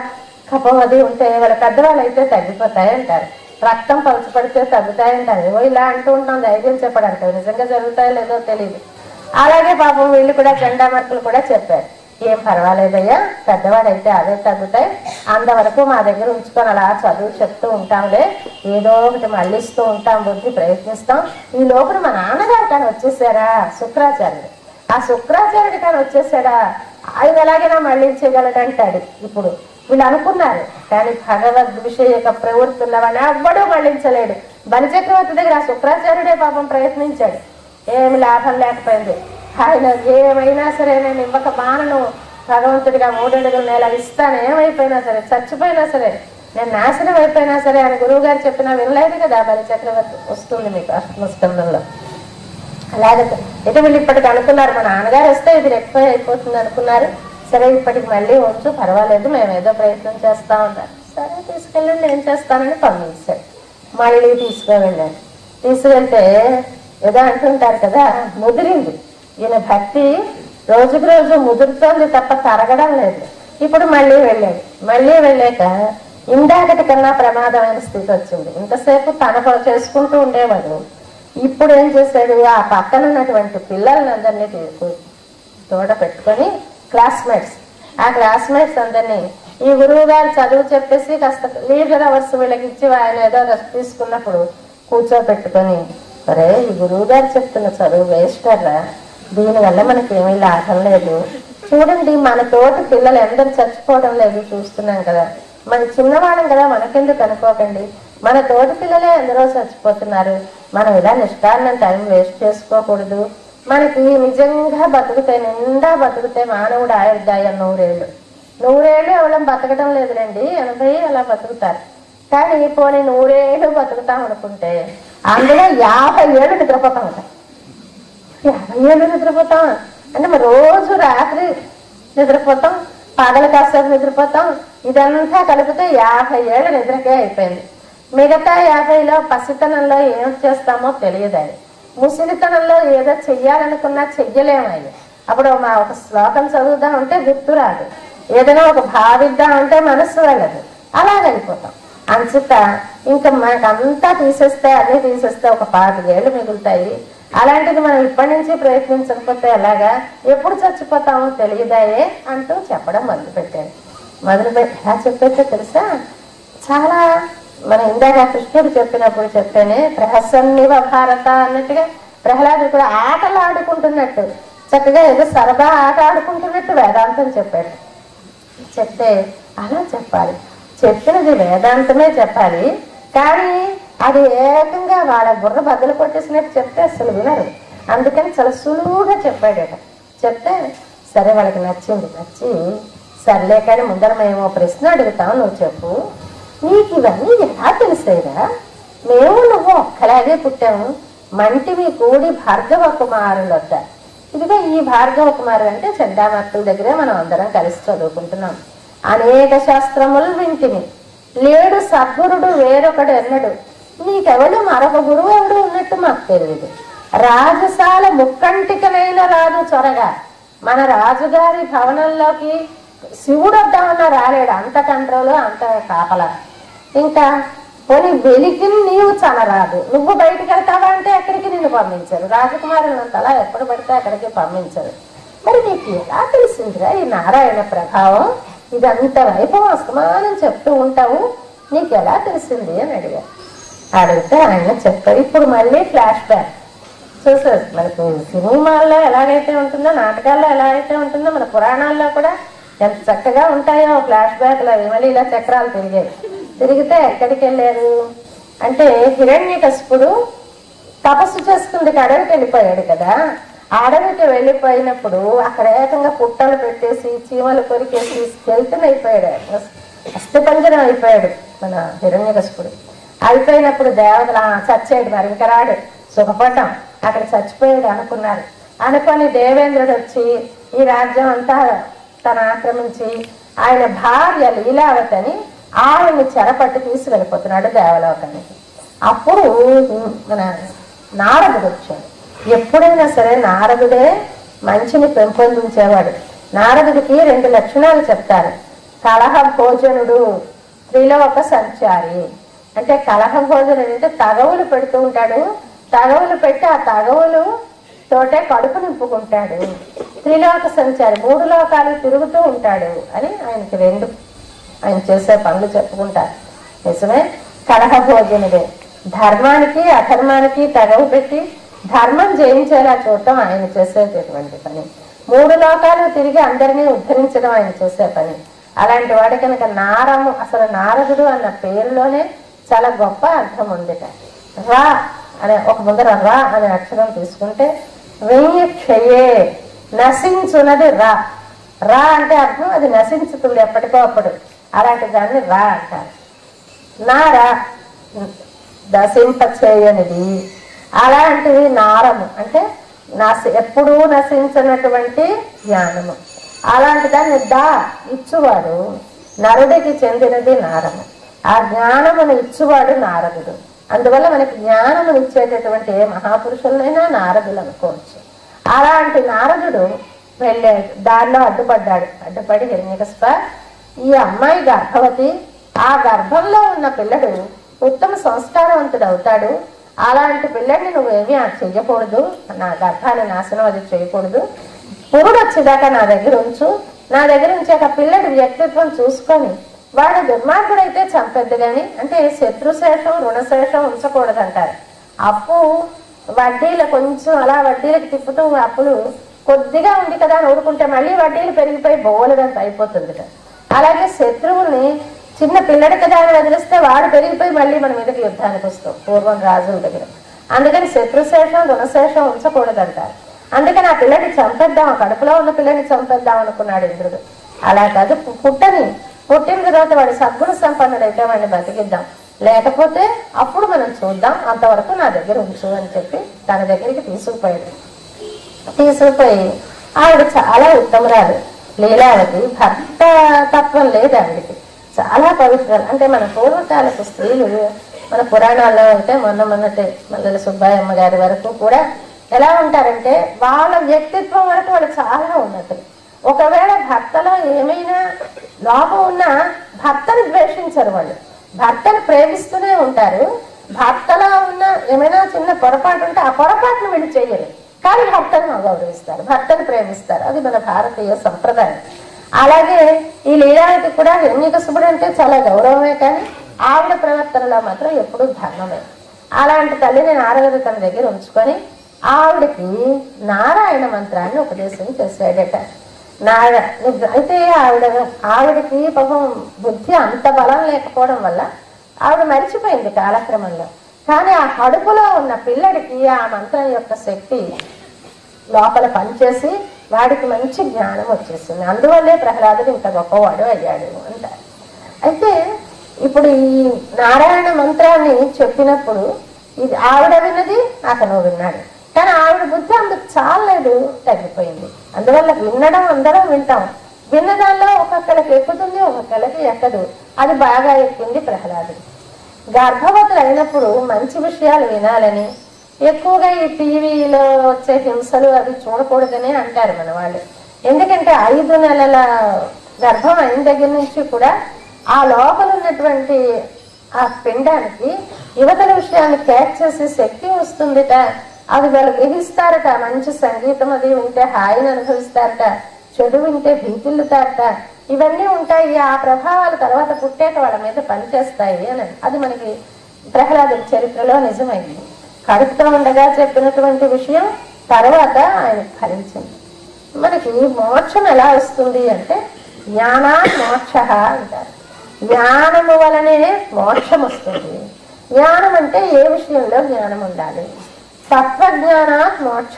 కఫం అది ఉంటే వాళ్ళ పెద్దవాళ్ళు అయితే తగ్గిపోతాయి అంటారు, రక్తం పలుచపడితే తగ్గుతాయి అంటారు, ఏవో ఇలా అంటూ ఉంటాం ధైర్యం చెప్పడానికి. నిజంగా జరుగుతాయో లేదో తెలియదు. అలాగే పాపం వీళ్ళు కూడా చెండామర్కులు కూడా చెప్పారు, ఏం పర్వాలేదయ్యా, పెద్దవాడైతే అదే తగ్గుతాయి, అంతవరకు మా దగ్గర ఉంచుకొని అలా చదువు చెప్తూ ఉంటాంలే, ఏదో ఒకటి మళ్ళిస్తూ ఉంటాం, బుద్ధి ప్రయత్నిస్తాం. ఈ లోపల మా నాన్నగారు కానీ వచ్చేసారా శుక్రాచార్యుడు, ఆ శుక్రాచార్యుడు కానీ వచ్చేసాడా, ఆయన ఎలాగైనా మళ్ళించగలడంటాడు. ఇప్పుడు వీళ్ళు అనుకున్నారు, కానీ భగవద్ విషయక ప్రవృత్తి ఉన్నవాడిని ఎవ్వడూ మళ్ళించలేడు. బలిచక్రవర్తి దగ్గర ఆ శుక్రాచార్యుడే పాపం ప్రయత్నించాడు, ఏమి లాభం లేకపోయింది. ఆయన ఏమైనా సరే నేను ఇవ్వక బాణను భగవంతుడిగా 3 అడుగుల నేల ఇస్తాను, ఏమైపోయినా సరే, చచ్చిపోయినా సరే, నేను నాశనం అయిపోయినా సరే అని గురువు గారు చెప్పినా వినలేదు కదా బలిచక్రవర్తి. వస్తుంది మీకు ఆత్మస్కందంలో. అలాగే ఇటు వీళ్ళు ఇప్పటికి అనుకున్నారు, మా నాన్నగారు వస్తే ఇది ఎక్కువ అయిపోతుంది అనుకున్నారు, సరే ఇప్పటికి మళ్ళీ ఉంచు పర్వాలేదు, మేము ఏదో ప్రయత్నం చేస్తా ఉంటారు. సరే తీసుకెళ్ళండి, ఏం చేస్తానని పంపించాడు. మళ్ళీ తీసుకువెళ్ళాను. తీసుకెళ్తే ఏదో అంటుంటారు కదా, ముదిరింది. ఈయన భక్తి రోజుకు రోజు ముదురుతోంది తప్ప తరగడం లేదు. ఇప్పుడు మళ్ళీ వెళ్ళాడు. మళ్ళీ వెళ్ళాక ఇందాకటి కన్నా ప్రమాదమైన స్థితి వచ్చింది. ఇంతసేపు తన చేసుకుంటూ ఉండేవాడు, ఇప్పుడు ఏం చేశాడు, ఆ పక్కన ఉన్నటువంటి పిల్లలందరినీ తోడ పెట్టుకొని క్లాస్మేట్స్, ఆ క్లాస్మేట్స్ అందరినీ ఈ గురువు గారు చదువు చెప్పేసి కాస్త లీజర్ అవర్స్ వీళ్ళకి ఇచ్చి ఆయన ఏదో రెస్ట్ తీసుకున్నప్పుడు కూర్చోపెట్టుకొని, అరే ఈ గురువు గారు చెప్తున్న చదువు వేస్టర్రా, దీనివల్ల మనకి ఏమీ లాభం లేదు, చూడండి మన తోటి పిల్లలు ఎందరూ చచ్చిపోవడం లేదు చూస్తున్నాం కదా, మన చిన్నవాళ్ళం కదా మనకెందుకు అనుకోకండి, మన తోటి పిల్లలే ఎందరో చచ్చిపోతున్నారు, మనం ఇలా నిష్కారణం టైం వేస్ట్ చేసుకోకూడదు, మనకి నిజంగా బతుకుతే నిండా బతుకుతే మానవుడు ఆయుర్దాయం 100 ఏళ్ళు, 100 ఏళ్ళు ఎవరం బతకడం లేదులేండి, 80 అలా బతుకుతారు, కానీ పోనీ 100 ఏళ్ళు బతుకుతాం అనుకుంటే అందులో 50 ఏళ్ళు నిద్రపోతాం కదా, 50 ఏళ్ళు నిద్రపోతాం అంటే మరి రోజు రాత్రి నిద్రపోతాం, పగలు కాసేపు నిద్రపోతాం, ఇదంతా కలిపితే 50 ఏళ్ళ నిద్రకే అయిపోయింది. మిగతా 50లో పసితనంలో ఏం చేస్తామో తెలియదని, ముసలితనంలో ఏదో చెయ్యాలనుకున్నా చెయ్యలేమని, అప్పుడు ఒక శ్లోకం చదువుదాం అంటే గుర్తు రాదు, ఏదైనా ఒక భావిద్దాం అంటే మనస్సు వెళ్ళదు, అలా వెళ్ళిపోతాం. అంచేత ఇంకా మనకంతా తీసేస్తే అన్నీ తీసేస్తే ఒక 25 ఏళ్ళు మిగులుతాయి. అలాంటిది మనం ఇప్పటి నుంచి ప్రయత్నించకపోతే ఎలాగా, ఎప్పుడు చచ్చిపోతామో తెలియదాయే అంటూ చెప్పడం మొదలుపెట్టాడు. ఎలా చెప్పేస్తే తెలుసా, చాలా మన ఇందాక కృష్ణుడు చెప్పినప్పుడు చెప్తేనే ప్రహసన్నివ భారత అన్నట్టుగా ప్రహ్లాదుడు కూడా ఆటలు ఆడుకుంటున్నట్టు చక్కగా ఏదో సరదా ఆట ఆడుకుంటున్నట్టు వేదాంతం చెప్పాడు. చెప్తే అలా చెప్పాలి, చెప్పినది వేదాంతమే చెప్పాలి, కానీ అది ఏకంగా వాళ్ళ బుర్ర బద్దలు కొట్టేసినట్టు చెప్తే అసలు వినరు. అందుకని చాలా సులువుగా చెప్పాడట. చెప్తే సరే వాళ్ళకి నచ్చింది, నచ్చి సర్లే కానీ ముందర మేము ప్రశ్న అడుగుతాం, నువ్వు చెప్పు, నీకు ఇవన్నీ ఎలా తెలిసాయిరా, మేము నువ్వు ఒక్కలాగే పుట్టాము, మంటివి కూడి భార్గవ కుమారులు వద్ద, ఇదిగో ఈ భార్గవ కుమారుడు అంటే చండామర్తుల దగ్గరే మనం అందరం కలిసి చదువుకుంటున్నాం, అనేక శాస్త్రములు వింటిని, లేడు సద్గురుడు వేరొకడు ఎన్నడు, నీకెవడు మరొక గురువు ఎవడు ఉన్నట్టు మాకు తెలియదు, రాజశాల ముక్కంటికనైన రాజు చొరగా, మన రాజుగారి భవనంలోకి శివుడు వద్దామన్నా రాలేడు, అంత కంట్రోలు అంత కాపలా, ఇంకా పోనీ వెలికి నీవు చనరాదు, నువ్వు బయటకు వెళ్తావా అంటే ఎక్కడికి నిన్ను పంపించరు, రాజకుమారులంత అలా ఎప్పుడు పడితే అక్కడికి పంపించరు, మరి నీకు ఎలా తెలిసిందిరా ఈ నారాయణ ప్రభావం, ఇదంత వైభవం అస్తమానం చెప్తూ ఉంటావు, నీకు ఎలా తెలిసింది అని అడిగారు. అడిగితే ఆయన చెప్పారు. ఇప్పుడు మళ్ళీ ఫ్లాష్ బ్యాక్ చూసారు, మనకు సినిమాల్లో ఎలాగైతే ఉంటుందో, నాటకాల్లో ఎలా అయితే ఉంటుందో, మన పురాణాల్లో కూడా ఎంత చక్కగా ఉంటాయో ఫ్లాష్ బ్యాక్లు. అవి మళ్ళీ ఇలా చక్రాలు తిరిగాయి. తిరిగితే ఎక్కడికి వెళ్ళారు అంటే హిరణ్యకశిపుడు తపస్సు చేసుకుంది, అడవికి వెళ్ళిపోయాడు కదా, అడవికి వెళ్ళిపోయినప్పుడు అక్కడ ఏకంగా పుట్టలు పెట్టేసి చీమలు కొరికేసి స్కెల్టన్ అయిపోయాడు, అస్థిపంజరం అయిపోయాడు మన హిరణ్యకశిపుడు. అయిపోయినప్పుడు దేవతలు చచ్చాడు, మరి ఇంకా రాడు, సుఖపడ్డాం, అక్కడ చచ్చిపోయాడు అనుకున్నారు. అనుకొని దేవేంద్రుడు వచ్చి ఈ రాజ్యం అంతా తను ఆక్రమించి ఆయన భార్య లీలావతి అని ఆవిడ్ని చెరపట్టి తీసుకెళ్ళిపోతున్నాడు దేవలోకానికి. అప్పుడు మన నారదుడు వచ్చాడు. ఎప్పుడైనా సరే నారదుడే మంచిని పెంపొందించేవాడు. నారదుడికి 2 లక్షణాలు చెప్తారు. కలహ భోజనుడు, త్రిలోక సంచారి. అంటే కలహ భోజనుడు అంటే తగవులు పెడుతూ ఉంటాడు, తగవులు పెట్టి ఆ తగవులు తోటే కడుపు నింపుకుంటాడు. త్రిలోక సంచారి, 3 లోకాలు తిరుగుతూ ఉంటాడు అని ఆయనకి 2 ఆయన చేసే పనులు చెప్పుకుంటారు. నిజమే, కలహ భోజనుడే. ధర్మానికి అధర్మానికి తగవు పెట్టి ధర్మం జయించేలా చూడటం ఆయన చేసేటటువంటి పని. 3 లోకాలు తిరిగి అందరినీ ఉద్ధరించడం ఆయన చేసే పని. అలాంటి వాడి కనుక నారము, అసలు నారదుడు అన్న పేరులోనే చాలా గొప్ప అర్థం ఉందిట. రా అనే ఒక ముందర రా అనే అక్షరం తీసుకుంటే వెయ్యి క్షయే, నశించున్నది రా. రా అంటే అర్థం అది నశించుతుంది ఎప్పటికో అప్పుడు, అలాంటి దాన్ని రా అంటారు. నారా నశింపచేయనిది, అలాంటిది నారము అంటే ఎప్పుడూ నశించినటువంటి జ్ఞానము. అలాంటి దాన్ని దా ఇచ్చువాడు, నరుడికి చెందినది నారము. ఆ జ్ఞానమును ఇచ్చువాడు నారదుడు. అందువల్ల మనకి జ్ఞానమును ఇచ్చేటటువంటి ఏ మహాపురుషులైనా నారదులు అనుకోవచ్చు. అలాంటి నారదుడు వెళ్ళాడు, దారిలో అడ్డుపడ్డాడు. అడ్డుపడి హిరణ్యకశిప, ఈ అమ్మాయి గర్భవతి, ఆ గర్భంలో ఉన్న పిల్లడు ఉత్తమ సంస్కారవంతుడు అవుతాడు. అలాంటి పిల్లడిని నువ్వేమీ చెయ్యకూడదు, నా గర్భాన్ని నాశనం అది చేయకూడదు, పురుడు వచ్చేదాకా నా దగ్గర ఉంచు, నా దగ్గర ఉంచాక పిల్లడి వ్యక్తిత్వం చూసుకొని వాడు దుర్మార్గుడైతే చంపెద్దు గాని, అంటే శత్రుశేషం రుణశేషం ఉంచకూడదంటారు. అప్పు వడ్డీలు కొంచెం అలా వడ్డీలకు తిప్పుతూ అప్పులు కొద్దిగా ఉంది కదా అని ఊరుకుంటే మళ్ళీ వడ్డీలు పెరిగిపోయి బోలెడంత అయిపోతుంది. అలాగే శత్రువుల్ని చిన్న పిల్లడి కదా అని వదిలిస్తే వాడు పెరిగిపోయి మళ్ళీ మన మీదకి యుద్ధానికి వస్తాం పూర్వం రాజుల దగ్గర. అందుకని శత్రుశేషం రుణశేషం ఉంచకూడదంటారు. అందుకని ఆ పిల్లని చంపేద్దాం, కడుపులో ఉన్న పిల్లని చంపేద్దాం అనుకున్నాడు ఇంద్రుడు. అలా కాదు, పుట్టిన తర్వాత వాడు సద్గుణ సంపన్నుడైతే వాడిని బతికిద్దాం, లేకపోతే అప్పుడు మనం చూద్దాం, అంతవరకు నా దగ్గర ఉంచు అని చెప్పి తన దగ్గరికి తీసుకుపోయి ఆవిడ చాలా ఉత్తమరాలు లీలావతి. భర్త తత్వం లేదు ఆవిడికి, చాలా పవిత్రాలు. అంటే మన పూర్వకాలపు స్త్రీలు మన పురాణాల్లో అయితే మొన్నటి మల్లెల సుబ్బాయమ్మ గారి వరకు కూడా ఎలా ఉంటారంటే వాళ్ళ వ్యక్తిత్వం వరకు వాళ్ళు చాలా ఉన్నతులు. ఒకవేళ భర్తలో ఏమైనా లోపం ఉన్నా భర్తని ద్వేషించరు, వాళ్ళు భర్తను ప్రేమిస్తూనే ఉంటారు. భర్తలో ఉన్న ఏమైనా చిన్న పొరపాటు ఉంటే ఆ పొరపాటును వీళ్ళు చెయ్యరు, కానీ భర్తను గౌరవిస్తారు, భర్తను ప్రేమిస్తారు. అది మన భారతీయ సంప్రదాయం. అలాగే ఈ లీలావతి కూడా హిరణ్యకశిపుడు అంటే చాలా గౌరవమే, కానీ ఆవిడ ప్రవర్తనలో మాత్రం ఎప్పుడూ ధర్మమే. అలాంటి తల్లిని నారదుడు తన దగ్గర ఉంచుకొని ఆవిడకి నారాయణ మంత్రాన్ని ఉపదేశం చేశాడట. అయితే ఆవిడకి పాపం బుద్ధి అంత బలం లేకపోవడం వల్ల ఆవిడ మరిచిపోయింది కాలక్రమంలో. కానీ ఆ కడుపులో ఉన్న పిల్లడికి ఆ మంత్రం యొక్క శక్తి లోపల పనిచేసి వాడికి మంచి జ్ఞానం వచ్చేసింది. అందువల్లే ప్రహ్లాదుడు ఇంత గొప్పవాడు అయ్యాడు అంటారు. అయితే ఇప్పుడు ఈ నారాయణ మంత్రాన్ని చెప్పినప్పుడు ఇది ఆవిడ విన్నది, అతను విన్నాడు. కానీ ఆవిడ బుద్ధి అందుకు చాలేదు, తగ్గిపోయింది. అందువల్ల వినడం అందరం వింటాం, విన్నదాల్లో ఒక్కొక్కరికి ఎక్కుతుంది, ఒక్కొక్కరికి ఎక్కదు. అది బాగా ఎక్కింది ప్రహ్లాదుడు. గర్భవతులు అయినప్పుడు మంచి విషయాలు వినాలని, ఎక్కువగా ఈ టీవీలో వచ్చే హింసలు అవి చూడకూడదని అంటారు మన వాళ్ళు. ఎందుకంటే 5 నెలల గర్భం అయిన దగ్గర నుంచి కూడా ఆ లోపల ఉన్నటువంటి ఆ పిండానికి యువతల విషయాన్ని క్యాచ్ చేసే శక్తి వస్తుందిట. అది వాళ్ళు గ్రహిస్తారట. మంచి సంగీతం అది వింటే హాయిని అనుభవిస్తారట, చెడు వింటే భీతిల్లుతారట. ఇవన్నీ ఉంటాయి. ఆ ప్రభావాలు తర్వాత పుట్టాక వాళ్ళ మీద పనిచేస్తాయి అని అది మనకి ప్రహ్లాదుడి చరిత్రలో నిజమైంది. కడుపుతో ఉండగా చెప్పినటువంటి విషయం తర్వాత ఆయన ఫలించింది. మనకి మోక్షం ఎలా వస్తుంది అంటే జ్ఞానా మోక్ష అంటారు. జ్ఞానము వలనే మోక్షం వస్తుంది. జ్ఞానం అంటే ఏ విషయంలో జ్ఞానం ఉండాలి? తత్వజ్ఞానాత్ మోక్ష.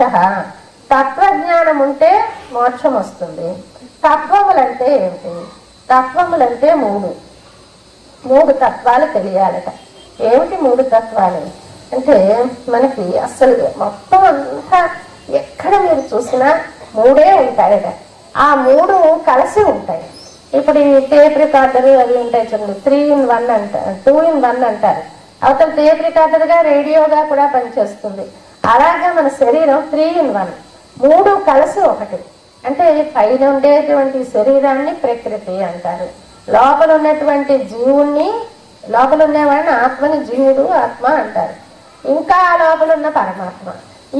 తత్వజ్ఞానం ఉంటే మోక్షం వస్తుంది. తత్వములంటే ఏమిటి? తత్వములంటే మూడు తత్వాలు తెలియాలట. ఏమిటి 3 తత్వాలు అంటే మనకి అసలు మొత్తం అంతా ఎక్కడ మీరు చూసినా 3 ఉంటాయట. ఆ 3 కలిసి ఉంటాయి. ఇప్పుడు ఈ టేప్ రికార్డర్ అవి ఉంటాయి చూడండి, 3 in 1 అంటారు, 2 in 1 అంటారు. అవతల టేప్ రికార్డర్గా రేడియోగా కూడా పనిచేస్తుంది. అలాగా మన శరీరం 3 in 1, 3 కలిసి ఒకటి. అంటే పైన ఉండేటువంటి శరీరాన్ని ప్రకృతి అంటారు, లోపల ఉన్నటువంటి జీవుణ్ణి, లోపల ఉండేవాడిని ఆత్మని జీవుడు ఆత్మ అంటారు, ఇంకా లోపల ఉన్న పరమాత్మ.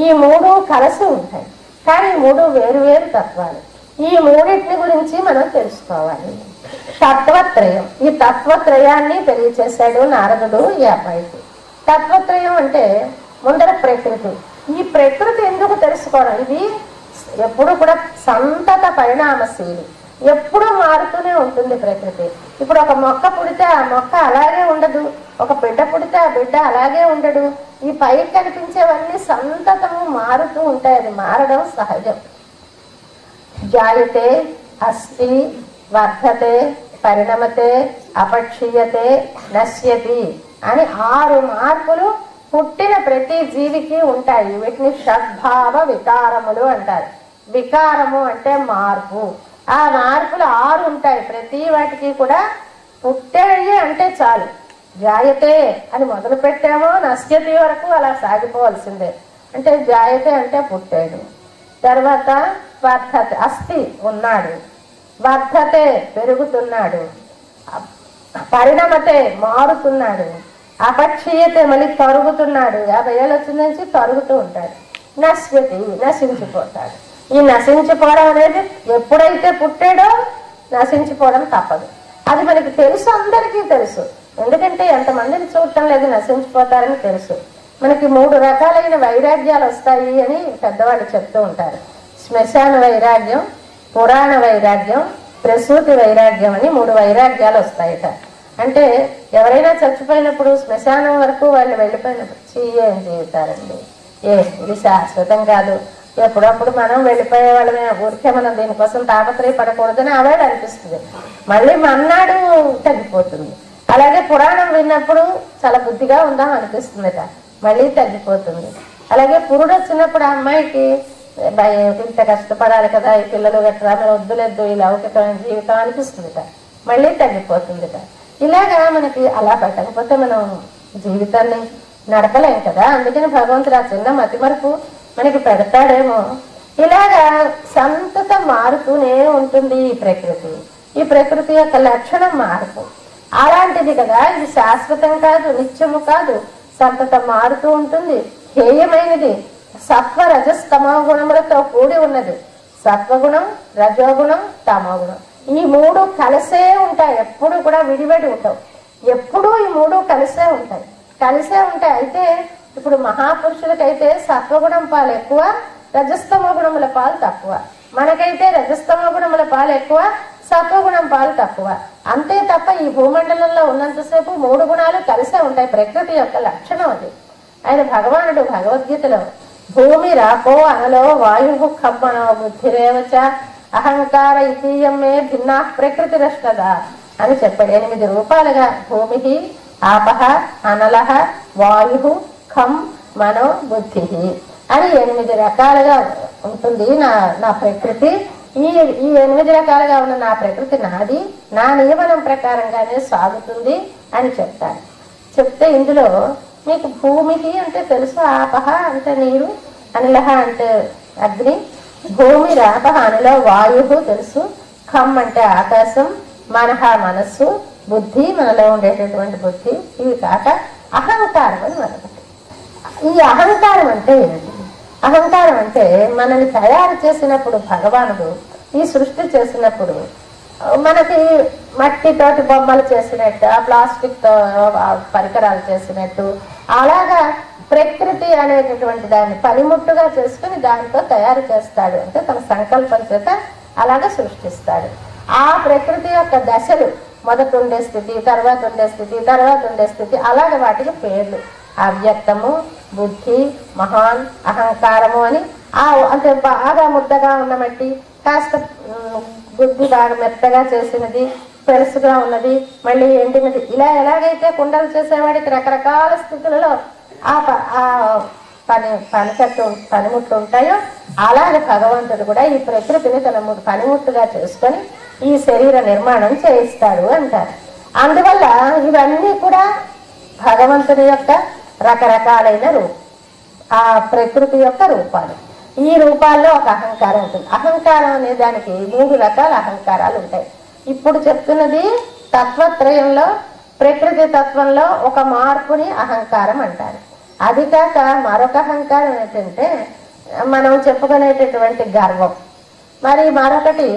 ఈ 3 కలిసి ఉంటాయి, కానీ 3 వేరు తత్వాలు. ఈ 3 గురించి మనం తెలుసుకోవాలి. తత్వత్రయం, ఈ తత్వత్రయాన్ని తెలియచేశాడు నారదుడు ఈ అబ్బాయికి. తత్వత్రయం అంటే ముందర ప్రకృతి. ఈ ప్రకృతి ఎందుకు తెలుసుకోవడం? ఇది ఎప్పుడు కూడా సంతత పరిణామశీలి, ఎప్పుడు మారుతూనే ఉంటుంది ప్రకృతి. ఇప్పుడు ఒక మొక్క పుడితే ఆ మొక్క అలాగే ఉండదు, ఒక బిడ్డ పుడితే ఆ బిడ్డ అలాగే ఉండడు. ఈ పైకి కనిపించేవన్నీ సంతతము మారుతూ ఉంటాయి, అది మారడం సహజం. జాయతే, అస్తి, వర్ధతే, పరిణమతే, అపక్షీయతే, నశ్యతి అని 6 మార్పులు పుట్టిన ప్రతి జీవికి ఉంటాయి. వీటిని షడ్భావ వికారములు అంటారు. వికారము అంటే మార్పు. ఆ మార్పులు 6 ఉంటాయి. ప్రతి వాటికి కూడా పుట్టేయి అంటే చాలు. జాయతే అని మొదలు పెట్టామో నశ్యతి వరకు అలా సాగిపోవలసిందే. అంటే జాయతే అంటే పుట్టాడు, తర్వాత వర్ధతే అస్థి ఉన్నాడు, వర్ధతే పెరుగుతున్నాడు, పరిణమతే మారుతున్నాడు, అపక్షీయతే మళ్ళీ తరుగుతున్నాడు, 50 ఏళ్ళు వచ్చిన నుంచి తరుగుతూ ఉంటాడు, నశ్యతి నశించిపోతాడు. ఈ నశించిపోవడం అనేది ఎప్పుడైతే పుట్టాడో నశించిపోవడం తప్పదు. అది మనకి తెలుసు, అందరికీ తెలుసు. ఎందుకంటే ఎంతమందిని చూడటం లేదు నశించిపోతారని తెలుసు. మనకి 3 రకాలైన వైరాగ్యాలు వస్తాయి అని పెద్దవాళ్ళు చెప్తూ ఉంటారు. శ్మశాన వైరాగ్యం, పురాణ వైరాగ్యం, ప్రసూతి వైరాగ్యం అని 3 వైరాగ్యాలు వస్తాయట. అంటే ఎవరైనా చచ్చిపోయినప్పుడు శ్మశానం వరకు వాళ్ళు వెళ్ళిపోయినప్పుడు ఏం జీవితారండి, ఇది శాశ్వతం కాదు, ఎప్పుడప్పుడు మనం వెళ్ళిపోయే వాళ్ళమే, ఊరికే మనం దీనికోసం తాపత్రయపడకూడదని ఆవేళ అనిపిస్తుంది. మళ్ళీ మన్నాడు తగ్గిపోతుంది. అలాగే పురాణం విన్నప్పుడు చాలా బుద్ధిగా ఉందాం అనిపిస్తుందట, మళ్ళీ తగ్గిపోతుంది. అలాగే పురుడు వచ్చినప్పుడు ఆ అమ్మాయికి ఇంత కష్టపడాలి కదా, ఈ పిల్లలు గట్రా మరి వద్దులేదు ఈ లౌకికమైన జీవితం అనిపిస్తుందిట, మళ్ళీ తగ్గిపోతుందిట. ఇలాగా మనకి అలా పెట్టకపోతే మనం జీవితాన్ని నడపలేం కదా. అందుకని భగవంతుడు ఆ చిన్న మతిమరుపు మనకి పెడతాడేమో. ఇలాగా సంతతం మారుతూనే ఉంటుంది ఈ ప్రకృతి. ఈ ప్రకృతి యొక్క లక్షణం మార్పు అలాంటిది కదా. ఇది శాశ్వతం కాదు, నిత్యము కాదు, సంతతం మారుతూ ఉంటుంది. హేయమైనది, సత్వ రజస్తమో గుణములతో కూడి ఉన్నది. సత్వగుణం, రజోగుణం, తమోగుణం ఈ 3 కలిసే ఉంటాయి, ఎప్పుడు కూడా విడివడి ఉంటావు. ఎప్పుడూ ఈ 3 కలిసే ఉంటాయి. అయితే ఇప్పుడు మహాపురుషులకైతే సత్వగుణం పాలు ఎక్కువ, రజస్తమో గుణముల పాలు తక్కువ. మనకైతే రజస్తమో గుణముల పాలు ఎక్కువ, సత్వగుణం పాలు తక్కువ. అంతే తప్ప ఈ భూమండలంలో ఉన్నంతసేపు 3 గుణాలు కలిసే ఉంటాయి. ప్రకృతి యొక్క లక్షణం అది. ఆయన భగవానుడు భగవద్గీతలో భూమి రాపో అనలో వాయు ఖమ్మనో బుద్ధిరేవచ అహంకార ఇతీయమే భిన్నా ప్రకృతి రష్ణద అని చెప్పాడు. 8 రూపాలుగా భూమి, ఆపహ, అనలహ, వాయు, ఖం, మనో, బుద్ధి అని 8 రకాలుగా ఉంటుంది నా ప్రకృతి. ఈ 8 రకాలుగా ఉన్న నా ప్రకృతి నాది, నా నియమనం ప్రకారంగానే సాగుతుంది అని చెప్తాను. చెప్తే ఇందులో మీకు భూమి అంటే తెలుసు, ఆపహ అంటే నీరు, అనిలహ అంటే అగ్ని, భూమి రాపహ అనిల వాయు తెలుసు, ఖం అంటే ఆకాశం, మనహ మనస్సు, బుద్ధి మనలో ఉండేటటువంటి బుద్ధి. ఇవి కాక అహంకారం అని మరొకటి. ఈ అహంకారం అంటే ఏంటి? అహంకారం అంటే మనల్ని తయారు చేసినప్పుడు భగవానుడు ఈ సృష్టి చేసినప్పుడు మనకి మట్టితోటి బొమ్మలు చేసినట్టు, ప్లాస్టిక్ తో పరికరాలు చేసినట్టు అలాగా ప్రకృతి అనేటటువంటి దాన్ని పనిముట్టుగా చేసుకుని దానితో తయారు చేస్తాడు. అంటే తన సంకల్పం చేత అలాగా సృష్టిస్తాడు. ఆ ప్రకృతి యొక్క దశలు, మొదట ఉండే స్థితి, తర్వాత ఉండే స్థితి, తర్వాత ఉండే స్థితి, అలాగే వాటికి పేర్లు అవ్యక్తము, బుద్ధి, మహాన్, అహంకారము అని. అంటే బాగా ముద్దగా ఉన్న మట్టి, కాస్త బుద్ధి బాగా మెత్తగా చేసినది, పెరుసుగా ఉన్నది, మళ్ళీ ఎండినది. ఇలా ఎలాగైతే కుండలు చేసేవాడికి రకరకాల స్థితులలో ఆ పనిముట్లు ఉంటాయో అలాగే భగవంతుడు కూడా ఈ ప్రకృతిని తన పనిముట్టుగా చేసుకొని ఈ శరీర నిర్మాణం చేయిస్తాడు అంటారు. అందువల్ల ఇవన్నీ కూడా భగవంతుని యొక్క రకరకాలైన ఆ ప్రకృతి యొక్క రూపాలు. ఈ రూపాల్లో ఒక అహంకారం ఉంటుంది. అహంకారం అనే దానికి 3 రకాల అహంకారాలు ఉంటాయి. ఇప్పుడు చెప్తున్నది తత్వత్రయంలో, ప్రకృతి తత్వంలో ఒక మార్పుని అహంకారం అంటారు. అది కాక మరొక అహంకారం ఏంటంటే మనం చెప్పుకునేటటువంటి గర్వం. మరి మరొకటి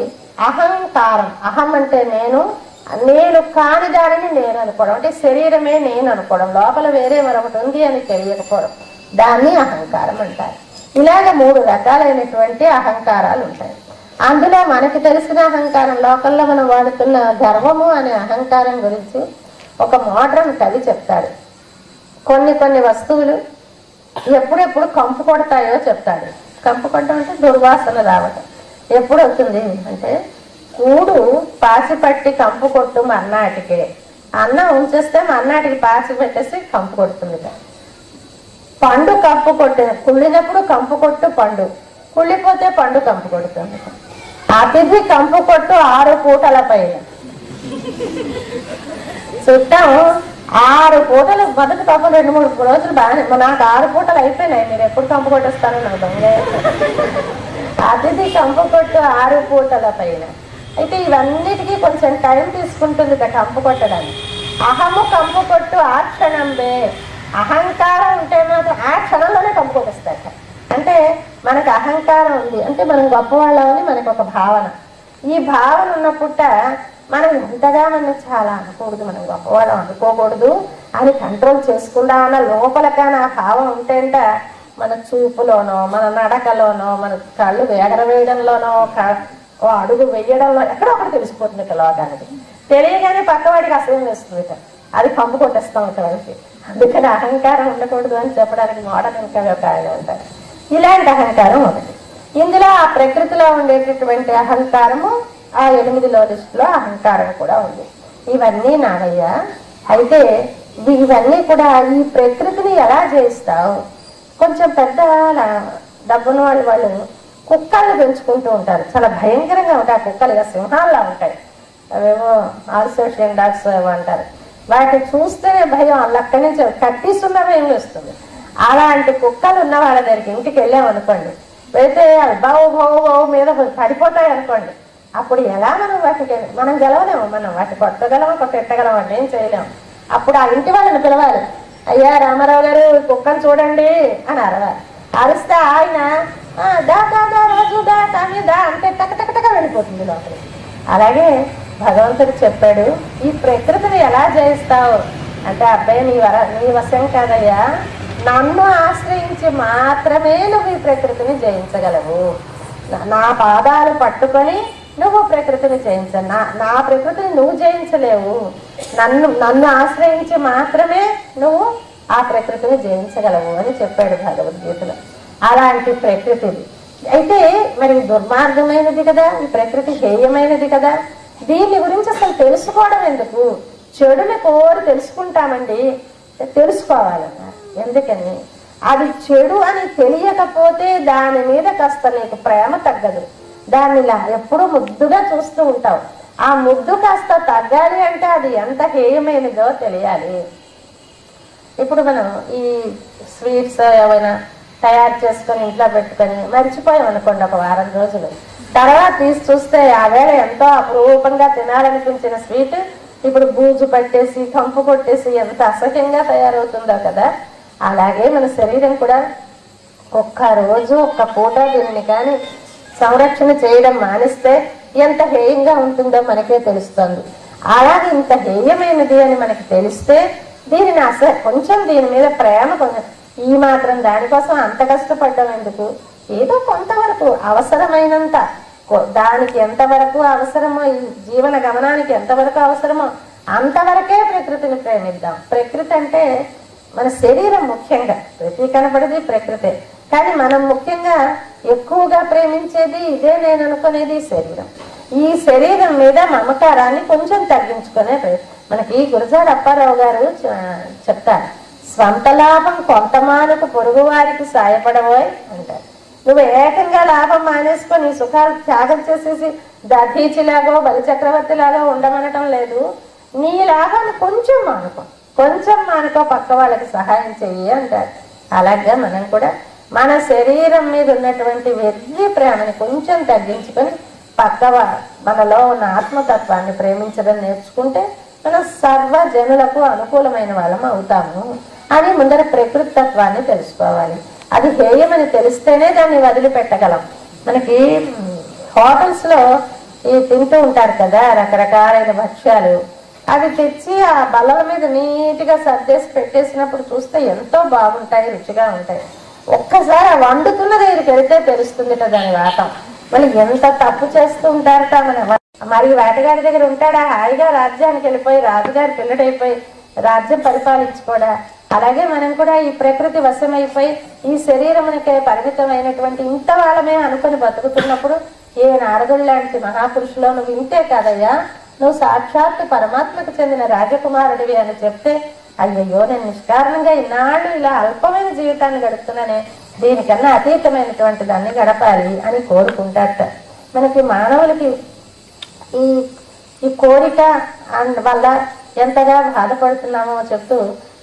అహంకారం. అహం అంటే నేను కాని దానిని నేను అనుకోవడం, అంటే శరీరమే నేను అనుకోవడం, లోపల వేరే మరొకటి ఉంది అని తెలియకపోవడం, దాన్ని అహంకారం అంటారు. ఇలాగ 3 రకాలైనటువంటి అహంకారాలు ఉంటాయి. అందులో మనకి తెలిసిన అహంకారం, లోకల్లో మనం వాడుతున్న గర్వము అనే అహంకారం గురించి ఒక మోడ్రన్ కవి చెప్తాడు. కొన్ని వస్తువులు ఎప్పుడెప్పుడు కంపు కొడతాయో చెప్తాడు. కంపు కొట్టడం అంటే దుర్వాసన రావటం. ఎప్పుడు అవుతుంది అంటే, కూడు పాసి పట్టి కంపు కొట్టు మర్నాటికే, అన్నం ఉంచేస్తే మర్నాటికి పాసి పెట్టేసి కంపు కొడుతుంది. పండు కంపు కుళ్ళినప్పుడు కంపు కొట్టు పండు, కుళ్ళిపోతే పండు కంపు కొడుతుంది. అతిథి కంపు కొట్టు 6 పూటల పైన. చుట్టం 6 పూటలు, మొదటి పాపం 2-3 రోజులు బాగానే, నాకు 6 పూటలు అయిపోయినాయి, మీరు ఎప్పుడు కంపు కొట్టేస్తారో నాకు దొంగ. అతిథి కంపు కొట్టు 6 పూటల పైన, అయితే ఇవన్నిటికీ కొంచెం టైం తీసుకుంటుంది కంపు కొట్టడానికి. అహము కంపు కొట్టు ఆ క్షణంబే. అహంకారం ఉంటే మాత్రం ఆ క్షణంలోనే కంపు కొట్టేస్తాక. అంటే మనకు అహంకారం ఉంది అంటే మనం గొప్పవాళ్ళమని మనకు ఒక భావన. ఈ భావన ఉన్నప్పుట మనం ఎంతగా మనం చాలా అనకూడదు, మనం గొప్పవాళ్ళం అనుకోకూడదు అని కంట్రోల్ చేసుకుందామన్న లోపల కానీ ఆ భావం ఉంటేంట మన చూపులోనో మన నడకలోనో మన కళ్ళు ఎగరవేయడంలోనో ఓ అడుగు వేయడంలో ఎక్కడో ఒకటి తెలిసిపోతుంది లోకానికి. తెలియగానే పక్కవాడికి అసహ్యం వేస్తుంది, అది కంపు కొట్టేస్తాం వాడికి. అందుకని అహంకారం ఉండకూడదు అని చెప్పడానికి మోడల్ ఇంకా ఒక ఆయన ఉంటారు. ఇలాంటి అహంకారం ఒకటి. ఇందులో ఆ ప్రకృతిలో ఉండేటటువంటి అహంకారము, ఆ 8 లిస్టులో అహంకారం కూడా ఉంది. ఇవన్నీ నావయ్యా. అయితే ఇవన్నీ కూడా ఈ ప్రకృతిని ఎలా చేస్తావు? కొంచెం పెద్ద డబ్బున్న వాళ్ళు కుక్కల్ని పెంచుకుంటూ ఉంటారు. చాలా భయంకరంగా ఉంటాయి కుక్కలు, ఇక సింహాల్లా ఉంటాయి. అవేమో ఆల్సోషియన్ డాగ్స్ ఏమో అంటారు. వాటిని చూస్తేనే భయం, వాళ్ళు అక్కడి నుంచి కట్టిస్తున్నవి ఏం వస్తుంది. అలాంటి కుక్కలు ఉన్న వాళ్ళ దగ్గరికి ఇంటికి వెళ్ళామనుకోండి, వెళ్తే బావు బావు బావు మీద పడిపోతాయి అనుకోండి. అప్పుడు ఎలా మనం గెలవలేము, మనం వాటి కొట్టగలము కొట్టెట్టగలము అంటే ఏం చేయలేము. అప్పుడు ఆ ఇంటి వాళ్ళని పిలవాలి, అయ్యా రామారావు గారు కుక్కను చూడండి అని అరవాలి. అరిస్తే ఆయన దా దా దా రాజు దా తామి దా అంటే టకటకటగా వెళ్ళిపోతుంది లోపలికి. అలాగే భగవంతుడు చెప్పాడు, ఈ ప్రకృతిని ఎలా జయిస్తావు అంటే, అబ్బాయి నీ వశం కాదయ్యా, నన్ను ఆశ్రయించి మాత్రమే నువ్వు ఈ ప్రకృతిని జయించగలవు. నా పాదాలు పట్టుకొని నువ్వు ప్రకృతిని జయించను. నా ప్రకృతిని నువ్వు జయించలేవు. నన్ను ఆశ్రయించి మాత్రమే నువ్వు ఆ ప్రకృతిని జయించగలవు అని చెప్పాడు భగవద్గీతలో. అలాంటి ప్రకృతిది అయితే మరి దుర్మార్గమైనది కదా, ఈ ప్రకృతి హేయమైనది కదా. దీని గురించి అసలు తెలుసుకోవడం ఎందుకు? చెడుని కోరి తెలుసుకుంటామండి, తెలుసుకోవాలన్నారు. ఎందుకని? అది చెడు అని తెలియకపోతే దాని మీద కాస్త నీకు ప్రేమ తగ్గదు. దాన్ని ఎప్పుడూ ముద్దుగా చూస్తూ ఉంటావు. ఆ ముద్దు కాస్త తగ్గాలి అంటే అది ఎంత హేయమైనదో తెలియాలి. ఇప్పుడు మనం ఈ స్వీట్స్ ఏమైనా తయారు చేసుకొని ఇంట్లో పెట్టుకొని మర్చిపోయాం అనుకోండి ఒక వారం రోజులు, తర్వాత తీసి చూస్తే ఆవేళ ఎంతో అపురూపంగా తినాలనిపించిన స్వీట్ ఇప్పుడు బూజు పట్టేసి కంపు కొట్టేసి ఎంత అసహ్యంగా తయారవుతుందో కదా. అలాగే మన శరీరం కూడా ఒక్క రోజు ఒక్క పూట దీనిని కానీ సంరక్షణ చేయడం మానేస్తే ఎంత హేయంగా ఉంటుందో మనకే తెలుస్తుంది. అలాగే ఇంత హేయమైనది అని మనకి తెలిస్తే దీనిని కొంచెం దీని మీద ప్రేమ కొంచెం, ఈ మాత్రం దానికోసం అంత కష్టపడ్డం ఎందుకు? ఏదో కొంతవరకు అవసరమైనంత, దానికి ఎంతవరకు అవసరమో, ఈ జీవన గమనానికి ఎంతవరకు అవసరమో అంతవరకే ప్రకృతిని ప్రేమిద్దాం. ప్రకృతి అంటే మన శరీరం ముఖ్యంగా, ప్రతి కనపడేది ప్రకృతే, కానీ మనం ముఖ్యంగా ఎక్కువగా ప్రేమించేది ఇదే, నేను అనుకునేది శరీరం. ఈ శరీరం మీద మమకారాన్ని కొంచెం తగ్గించుకునే మనకి గురజాడ అప్పారావు గారు చెప్తారు, స్వంత లాభం కొంత మానకు పొరుగు వారికి సాయపడబోయ్ అంటారు. నువ్వు ఏకంగా లాభం మానేసుకొని సుఖాలు త్యాగం చేసేసి దధీచిలాగో బలిచక్రవర్తిలాగో ఉండమనటం లేదు. నీ లాభాన్ని కొంచెం మానుకో, పక్క వాళ్ళకి సహాయం చెయ్యి అంటారు. అలాగే మనం కూడా మన శరీరం మీద ఉన్నటువంటి వ్యక్తి ప్రేమని కొంచెం తగ్గించుకొని మనలో ఉన్న ఆత్మతత్వాన్ని ప్రేమించడం నేర్చుకుంటే మనం సర్వ జనులకు అనుకూలమైన వాళ్ళం అవుతాము అని ముందర ప్రకృతి తత్వాన్ని తెలుసుకోవాలి. అది హేయమని తెలిస్తేనే దాన్ని వదిలిపెట్టగలం. మనకి హోటల్స్ లో తింటూ ఉంటారు కదా రకరకాలైన భక్ష్యాలు, అవి తెచ్చి ఆ బల్లల మీద నీట్గా సర్దేసి పెట్టేసినప్పుడు చూస్తే ఎంతో బాగుంటాయి, రుచిగా ఉంటాయి. ఒక్కసారి ఆ వండుతున్న దగ్గరికి వెళ్తే తెలుస్తుంది దాని వాటం. మళ్ళీ ఎంత తప్పు చేస్తూ ఉంటారట మరి వేటగాడి దగ్గర ఉంటాడా హాయిగా రాజ్యానికి వెళ్ళిపోయి రాజుగారి పిల్లడైపోయి రాజ్యం పరిపాలించుకోడా? అలాగే మనం కూడా ఈ ప్రకృతి వశమైపోయి ఈ శరీరమునికే పరిమితమైనటువంటి ఇంత వాళ్ళమే అనుకుని బతుకుతున్నప్పుడు ఏ నారదుడు లాంటి మహాపురుషులో నువ్వు ఇంతే కాదయ్యా, నువ్వు సాక్షాత్ పరమాత్మకు చెందిన రాజకుమారుడివి అని చెప్తే, అయ్యయ్యో నేను నిష్కారణంగా ఇన్నాళ్ళు ఇలా అల్పమైన జీవితాన్ని గడుపుతున్నానే, దీనికన్నా అతీతమైనటువంటి దాన్ని గడపాలి అని కోరుకుంటారట. మనకి మానవులకి ఈ కోరిక వల్ల ఎంతగా బాధపడుతున్నామో చెప్తూ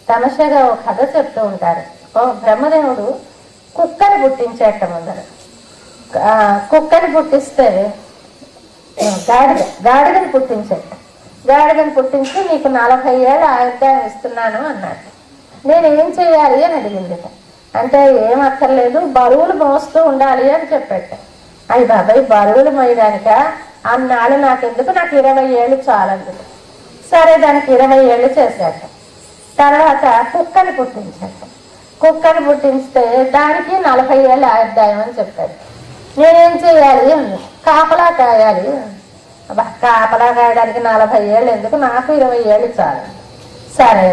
తమషగా ఒక కథ చెప్తూ ఉంటారు. బ్రహ్మదేవుడు కుక్కని పుట్టించేట ముందర. కుక్కని పుట్టిస్తే గాడిదను పుట్టించాడు. గాడిదను పుట్టించి నీకు 40 ఏళ్ళు ఆయుర్దాయం ఇస్తున్నాను అన్నాడు. నేనేం చెయ్యాలి అని అడిగింది. అంటే ఏం అక్కర్లేదు, బరువులు మోస్తూ ఉండాలి అని చెప్పాడు. అయ్యి బాబాయ్ బరువులు మోయడానిక, అన్నాళ్ళు నాకెందుకు, నాకు 20 ఏళ్ళు చాలంది. సరే దానికి 20 ఏళ్ళు చేశాక తర్వాత కుక్కని పుట్టించాక కుక్కని పుట్టించితే దానికి 40 ఏళ్ళు ఆయుర్దాయం అని చెప్పాడు. నేనేం చెయ్యాలి అంది. కాపలా కాయాలి. అబ్బా కాపలా కాయడానికి 40 ఏళ్ళు ఎందుకు, నాకు 20 ఏళ్ళు చాలు. సరే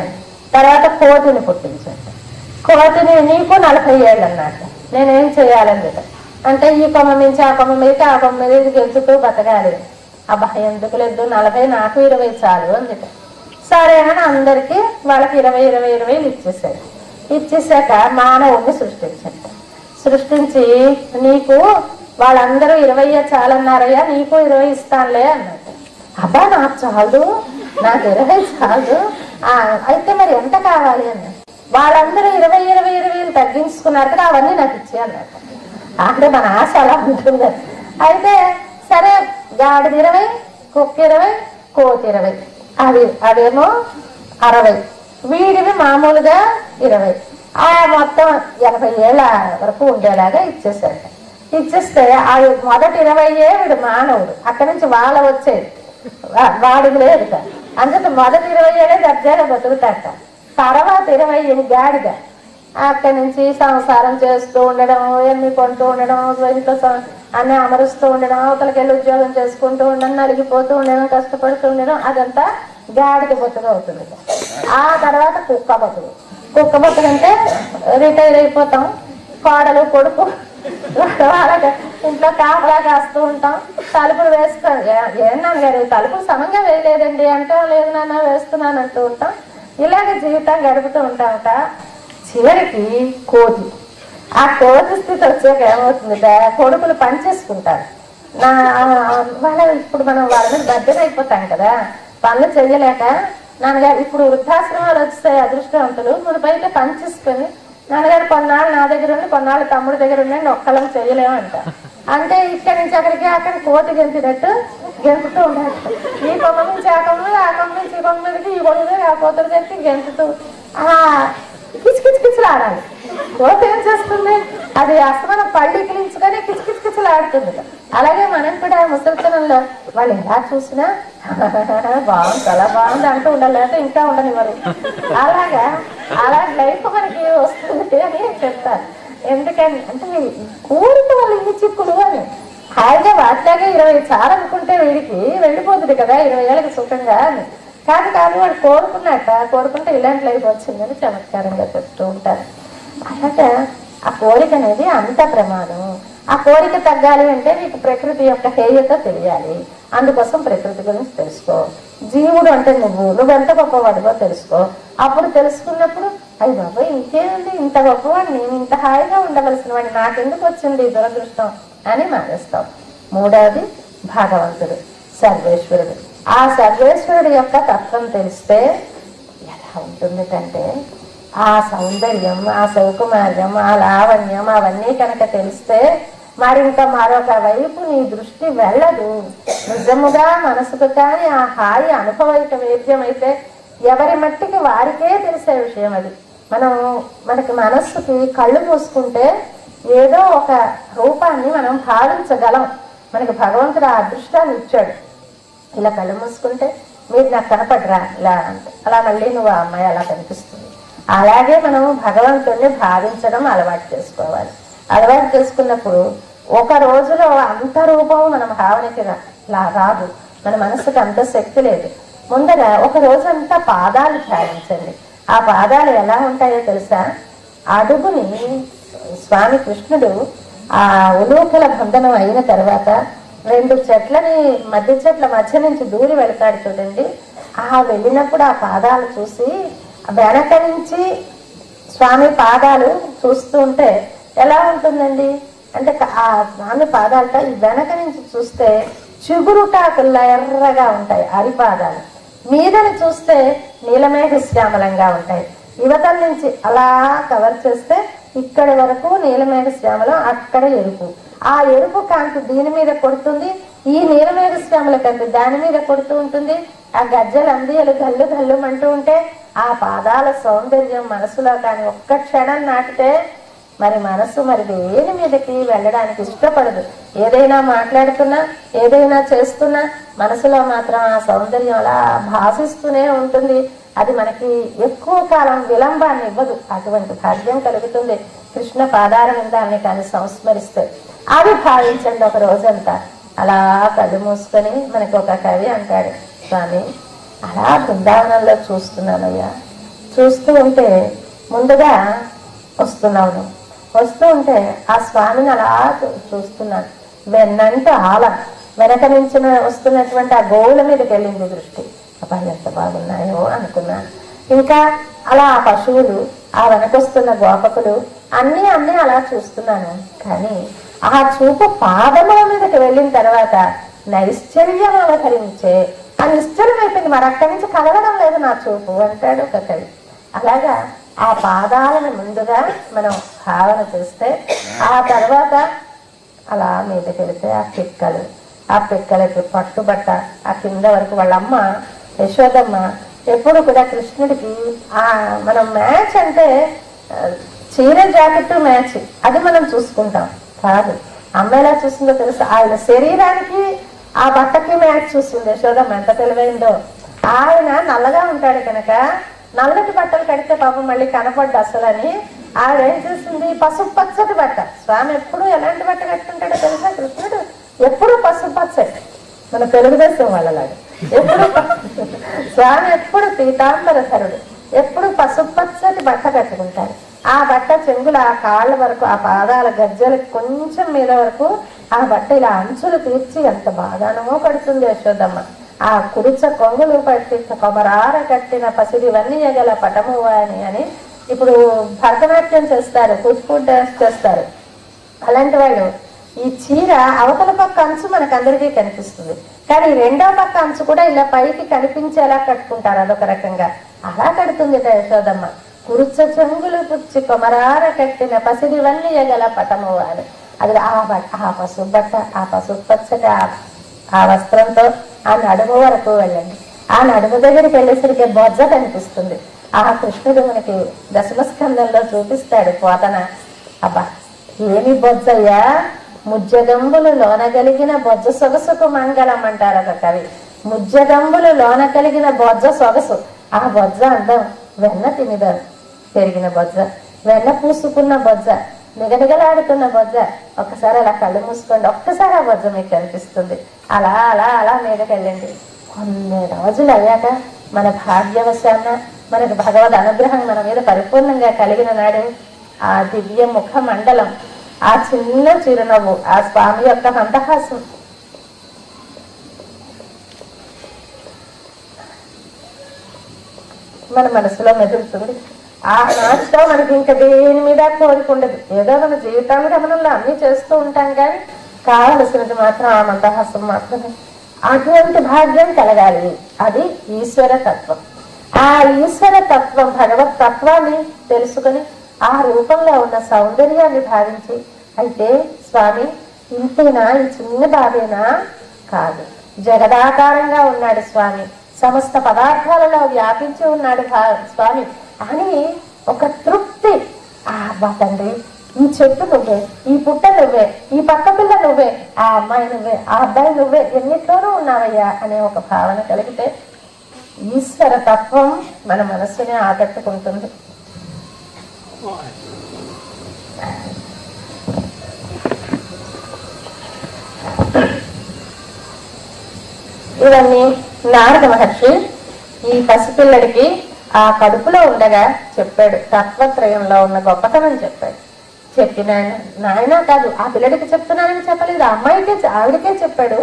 తర్వాత కోతిని పుట్టించాడు. కోతిని నీకు 40 ఏళ్ళు అన్నట్టు. నేనేం చేయాలని అంటే ఈ కొమ్మ మించి ఆ కొమ్మ మీద ఆ కొమ్మ మీద గెలుచుతూ బతకాలి. అబ్బా ఎందుకు లేదు, 40 నాకు 20 చాలు అని చెప్పారు. సరే అని అందరికీ వాళ్ళకి 20 ఇచ్చేసాడు. ఇచ్చేసాక మానవుడిని సృష్టించాడు. సృష్టించి నీకు వాళ్ళందరూ 20 చాలన్నారయ్యా, నీకు 20 ఇస్తానులే అన్నట్టు. అబ్బా నాకు చాలు, నాకు 20 చాలు, అయితే మరి ఎంత కావాలి అన్నట్టు. వాళ్ళందరూ 20 తగ్గించుకున్నారు కదా, అవన్నీ నాకు ఇచ్చి అన్నట్టు. అంటే మన ఆశ అలా ఉంటుంది. అయితే సరే గాడిద 20, కుక్క 20, కోతి 20, అవేమో 60, వీడివి మామూలుగా 20, మొత్తం 80 ఏళ్ళ వరకు ఉండేలాగా ఇచ్చేసాడు. ఇచ్చేస్తే అది మొదటి 20 వీడు మానవుడు, అక్కడి నుంచి వాళ్ళ వచ్చేది వాడికి లేదు. అందుకే మొదటి 20 ఏళ్ళే దర్జాగా బతుకుతాట. తర్వాత 20 గాడిద అక్కడి నుంచి సంసారం చేస్తూ ఉండడం, ఎన్ని కొంటూ ఉండడం, ఇంట్లో అన్నీ అమరుస్తూ ఉండడం, అవతలకి వెళ్ళి ఉద్యోగం చేసుకుంటూ ఉండడం, నలిగిపోతూ ఉండడం, కష్టపడుతూ ఉండడం, అదంతా గాడిద బతుకు అవుతుంది. ఆ తర్వాత కుక్క బతుకు అంటే రిటైర్ అయిపోతాం, కోడలు కొడుకు వాళ్ళ ఇంట్లో కాపలా కాస్తూ ఉంటాం, తలుపులు వేసుకోండి. ఏం నాన్నగారు తలుపులు సమంగా వేయలేదండి అంటే, లేదు నాన్న వేస్తున్నాను అంటూ ఉంటాం. ఇలాగే జీవితం గడుపుతూ ఉంటామట. చివరికి కోతి, ఆ కోతి స్థితి వచ్చాక ఏమవుతుందిట, కొడుకులు పనిచేసుకుంటారు. ఇప్పుడు మనం వాళ్ళ మీద బద్దెన అయిపోతాం కదా, పనులు చెయ్యలేక. నాన్నగారు ఇప్పుడు వృద్ధాశ్రమాలు వస్తాయి అదృష్టవంతులు, మునిపైతే పని చేసుకొని నాన్నగారు కొన్నాళ్ళు నా దగ్గర ఉండి కొన్నాళ్ళు తమ్ముడి దగ్గర ఉండి ఒక్కళ్ళం చెయ్యలేమంట. అంటే ఇక్కడి నుంచి అక్కడికి అక్కడ కోతి గెంతినట్టు గెంతుతూ ఉండాలి. ఈ కొమ్మ నుంచి ఆ కొమ్మ మీద, ఆ కొమ్మ నుంచి ఈ కొమ్మ మీదకి, ఈ కొడుకు ఆ కోతులు తెచ్చి గెంతుతూ కిచకిచలాడాలి. కోత ఏం చేస్తుంది, అది అస్తమానం పళ్ళు ఇకిలించుకొని కిచకిచలాడుతుంది. అలాగే మనం కూడా ముసలితనంలో వాళ్ళు ఎలా చూసినా బాగుంది, చాలా బాగుంది అంటూ ఉండాలి, లేకపోతే ఇంకా ఉండనివ్వరు. అలాంటి లైఫ్ మనకి వస్తుంది అని చెప్తారు. ఎందుకని అంటే కోరిక వాళ్ళు ఇన్ని చిక్కులు అని హాయిగా వాటిలాగే 20 చాలనుకుంటే వీడికి వెళ్ళిపోతుంది కదా 20 ఏళ్ళకి సుఖంగా అని. కాదు వాడు కోరుకుంటే ఇలాంటి లైఫ్ వచ్చిందని చమత్కారంగా చెప్తూ ఉంటారు. అలాగే ఆ కోరిక అనేది అంత ప్రమాదం. ఆ కోరిక తగ్గాలి అంటే నీకు ప్రకృతి యొక్క హేయత తెలియాలి. అందుకోసం ప్రకృతి గురించి తెలుసుకో. జీవుడు అంటే నువ్వెంత గొప్పవాడివో తెలుసుకో. అప్పుడు తెలుసుకున్నప్పుడు అయ్యి బాబా ఇంకేంటి, ఇంత గొప్పవాడు నేను, ఇంత హాయిగా ఉండవలసిన వాడిని, నాకెందుకు వచ్చింది దురదృష్టం అని మానేస్తాం. మూడవది భగవంతుడు, సర్వేశ్వరుడు. ఆ సర్వేశ్వరుడు యొక్క తత్వం తెలిస్తే ఎలా ఉంటుందంటే, ఆ సౌందర్యం, ఆ సౌకుమార్యం, ఆ లావణ్యం అవన్నీ కనుక తెలిస్తే మరి ఇంకా మరొక వైపు నీ దృష్టి వెళ్ళదు. నిజముగా మనసుకు కానీ ఆ హాయి అనుభవైక వేద్యం అయితే ఎవరి మట్టికి వారికే తెలిసే విషయం అది. మనకి మనస్సుకి కళ్ళు మూసుకుంటే ఏదో ఒక రూపాన్ని మనం భావించగలం. మనకి భగవంతుడు ఆ అదృష్టాన్ని ఇచ్చాడు. ఇలా కళ్ళు మూసుకుంటే మీరు నాకు కనపడరా ఇలా అంటే, అలా మళ్ళీ నువ్వు ఆ అమ్మాయి అలా కనిపిస్తుంది. అలాగే మనం భగవంతుడిని భావించడం అలవాటు చేసుకోవాలి. అలవాటు చేసుకున్నప్పుడు ఒక రోజులో అంత రూపం మన భావనకి రాదు, మన మనసుకు అంత శక్తి లేదు. ముందర ఒక రోజంతా పాదాలు ధ్యానించండి. ఆ పాదాలు ఎలా ఉంటాయో తెలుసా, అడుగుని స్వామి కృష్ణుడు ఆ ఉలూకల బంధనం అయిన తర్వాత 2 చెట్లని మధ్య చెట్ల మధ్య నుంచి దూరి వెళ్తాడు చూడండి. వెళ్ళినప్పుడు ఆ పాదాలు చూసి వెనక నుంచి స్వామి పాదాలు చూస్తూ ఉంటే ఎలా ఉంటుందండి అంటే, ఆ స్వామి పాదాలట ఈ వెనక నుంచి చూస్తే చిగురుటాకుల్లా ఎర్రగా ఉంటాయి అరిపాదాలు, మీదని చూస్తే నీలమేఘ శ్యామలంగా ఉంటాయి. యువతల నుంచి అలా కవర్ చేస్తే ఇక్కడి వరకు నీలమేఘ శ్యామలం, అక్కడ ఎరుపు. ఆ ఎరుపు కాంతి దీని మీద కొడుతుంది, ఈ నీలమేఘశ్యామల కంది దాని మీద కొడుతూ ఉంటుంది. ఆ గజ్జలు అందియలు గల్లు గల్లు అంటూ ఉంటే ఆ పాదాల సౌందర్యం మనసులో కానీ ఒక్క క్షణం నాటితే మరి మనసు మరి దేని మీదకి వెళ్ళడానికి ఇష్టపడదు. ఏదైనా మాట్లాడుతున్నా ఏదైనా చేస్తున్నా మనసులో మాత్రం ఆ సౌందర్యం అలా భాషిస్తూనే ఉంటుంది. అది మనకి ఎక్కువ కాలం విలంబాన్ని ఇవ్వదు. అటువంటి భాగ్యం కలుగుతుంది కృష్ణ పాదార విందాన్ని కానీ సంస్మరిస్తే. అది భావించండి ఒక రోజంతా. అలా కళ్ళు మూసుకొని మనకి ఒక కవి అంటాడు, స్వామి అలా బృందావనంలో చూస్తున్నానయ్యా, చూస్తూ ఉంటే ముందుగా వస్తున్నావు, వస్తూ ఉంటే ఆ స్వామిని అలా చూస్తున్నాను. వెన్నంటూ ఆలం వెనక నుంచి వస్తున్నటువంటి ఆ గోవుల మీదకి వెళ్ళింది దృష్టి. అబ్బాయి ఎంత బాగున్నాయో అనుకున్నాను. ఇంకా అలా ఆ పశువులు, ఆ వెనకొస్తున్న గోపకులు అన్నీ అలా చూస్తున్నాను. కానీ ఆ చూపు పాదముల మీదకి వెళ్ళిన తర్వాత నైశ్చర్యం అవతరించే ఆ నిశ్చలం అయిపోయింది. మరి అక్కడి నుంచి కదలడం లేదు నా చూపు అంటాడు ఒక కవి. అలాగా ఆ పాదాలను ముందుగా మనం భావన చేస్తే ఆ తర్వాత అలా మీదకి వెళితే ఆ పిక్కలకి పట్టుబట్ట ఆ కింద వరకు వాళ్ళమ్మ యశోదమ్మ ఎప్పుడు కూడా కృష్ణుడికి మనం మ్యాచ్ అంటే చీర జాకెట్ మ్యాచ్ అది మనం చూసుకుంటాం కాదు. అమ్మ ఎలా చూస్తుందో తెలుసు, ఆయన శరీరానికి ఆ బట్టకి మ్యాచ్ చూస్తుంది యశోదమ్మ. ఎంత తెలివైందో. ఆయన నల్లగా ఉంటాడు కనుక నల్లటి బట్టలు కడితే పాపం మళ్ళీ కనపడ్డు అసలని ఆవిడ ఏం చేస్తుంది, పసుపు పచ్చటి బట్ట. స్వామి ఎప్పుడు ఎలాంటి బట్ట కట్టుకుంటాడో తెలుసా కృష్ణుడు? ఎప్పుడు పసుపు పచ్చటి, మన తెలుగుదేశం వాళ్ళలాగా. ఎప్పుడు స్వామి ఎప్పుడు పీతాంబరధరుడు, ఎప్పుడు పసుపు పచ్చటి బట్ట కట్టుకుంటారు. ఆ బట్ట చెంగుల ఆ కాళ్ళ వరకు, ఆ పాదాల గజ్జలకి కొంచెం మీద వరకు ఆ బట్ట ఇలా అంచులు తీర్చి ఎంత బాగానో కడుతుంది యశోదమ్మ. ఆ కుడిచ కొంగులు పట్టి కొమరార కట్టిన పసిడివన్నీ ఎగల పటము అని ఇప్పుడు భరతనాట్యం చేస్తారు, కూచిపూడి డాన్స్ చేస్తారు. అలాంటి వాళ్ళు ఈ చీర అవతల పక్క అంచు మనకందరికీ కనిపిస్తుంది, కానీ రెండో పక్క అంచు కూడా ఇలా పైకి కనిపించేలా కట్టుకుంటారు. అదొక రకంగా అలా కడుతుంది యశోదమ్మ. కురుచ చెంగులు పుచ్చి కొమరార కట్టిన పసిడివన్నీ ఎగల పటము అని. అది ఆ పసుపు బట్ట, ఆ పసుపు పచ్చట ఆ వస్త్రంతో ఆ నడుము వరకు వెళ్ళండి. ఆ నడుము దగ్గరికి వెళ్ళేసరికి బొజ్జ కనిపిస్తుంది. ఆ కృష్ణుడు మనకి దశమస్కందంలో చూపిస్తాడు పోతన. అబ్బా ఏమి బొజ్జయ్యా, ముజ్జగంబులు లోన కలిగిన బొజ్జ సొగసుకు మంగళం అంటారు ఒక కవి. ముజ్జగంబులు లోన కలిగిన బొజ్జ సొగసు, ఆ బొజ్జ అందం. వెన్న తినిద పెరిగిన బొజ్జ, వెన్న పూసుకున్న బొజ్జ, నిగనిగలాడుతున్న బొజ్జ. ఒక్కసారి అలా కళ్ళు మూసుకోండి, ఒక్కసారి ఆ బొజ్జ మీకు కనిపిస్తుంది. అలా అలా అలా మీదకి వెళ్ళండి. కొన్ని రోజులు అయ్యాక మన భాగ్యవశాన మనకు భగవద్ అనుగ్రహం మన మీద పరిపూర్ణంగా కలిగిన నాడు ఆ దివ్య ముఖ మండలం, ఆ చిన్న చిరునవ్వు, ఆ స్వామి యొక్క మందహాసం, మన మనసులో మెదులుతుంది. ఆ నాటితో మనకి ఇంకా దేని మీద కోరికుండదు. ఏదో మన జీవితానుగమనంలో అన్ని చేస్తూ ఉంటాం, కానీ కావలసినది మాత్రం ఆ మందహాసం మాత్రమే. అటువంటి భాగ్యం కలగాలి. అది ఈశ్వర తత్వం. ఆ ఈశ్వర తత్వం, భగవత్ తత్వాన్ని తెలుసుకుని ఆ రూపంలో ఉన్న సౌందర్యాన్ని భావించి, అయితే స్వామి ఇంతేనా, ఈ చిన్న బాబేనా? కాదు, జగదాకారంగా ఉన్నాడు స్వామి, సమస్త పదార్థాలలో వ్యాపించి ఉన్నాడు స్వామి అని ఒక తృప్తి. అబ్బా తండ్రి, ఈ చెట్టు నువ్వే, ఈ పుట్ట నువ్వే, ఈ పక్క పిల్ల నువ్వే, ఆ అమ్మాయి నువ్వే, ఆ అబ్బాయి నువ్వే, ఎన్నిట్లోనూ ఉన్నావయ్యా అనే ఒక భావన కలిగితే ఈశ్వర తత్వం మన మనస్సుని ఆకట్టుకుంటుంది. ఇవన్నీ నారద మహర్షి ఈ పసిపిల్లడికి ఆ కడుపులో ఉండగా చెప్పాడు. తత్వత్రయంలో ఉన్న గొప్పతనం చెప్పాడు. చెప్పిన నాయన కాదు, ఆ పిల్లడికి చెప్తున్నానని చెప్పలేదు, ఆ అమ్మాయికే ఆవిడకే చెప్పాడు.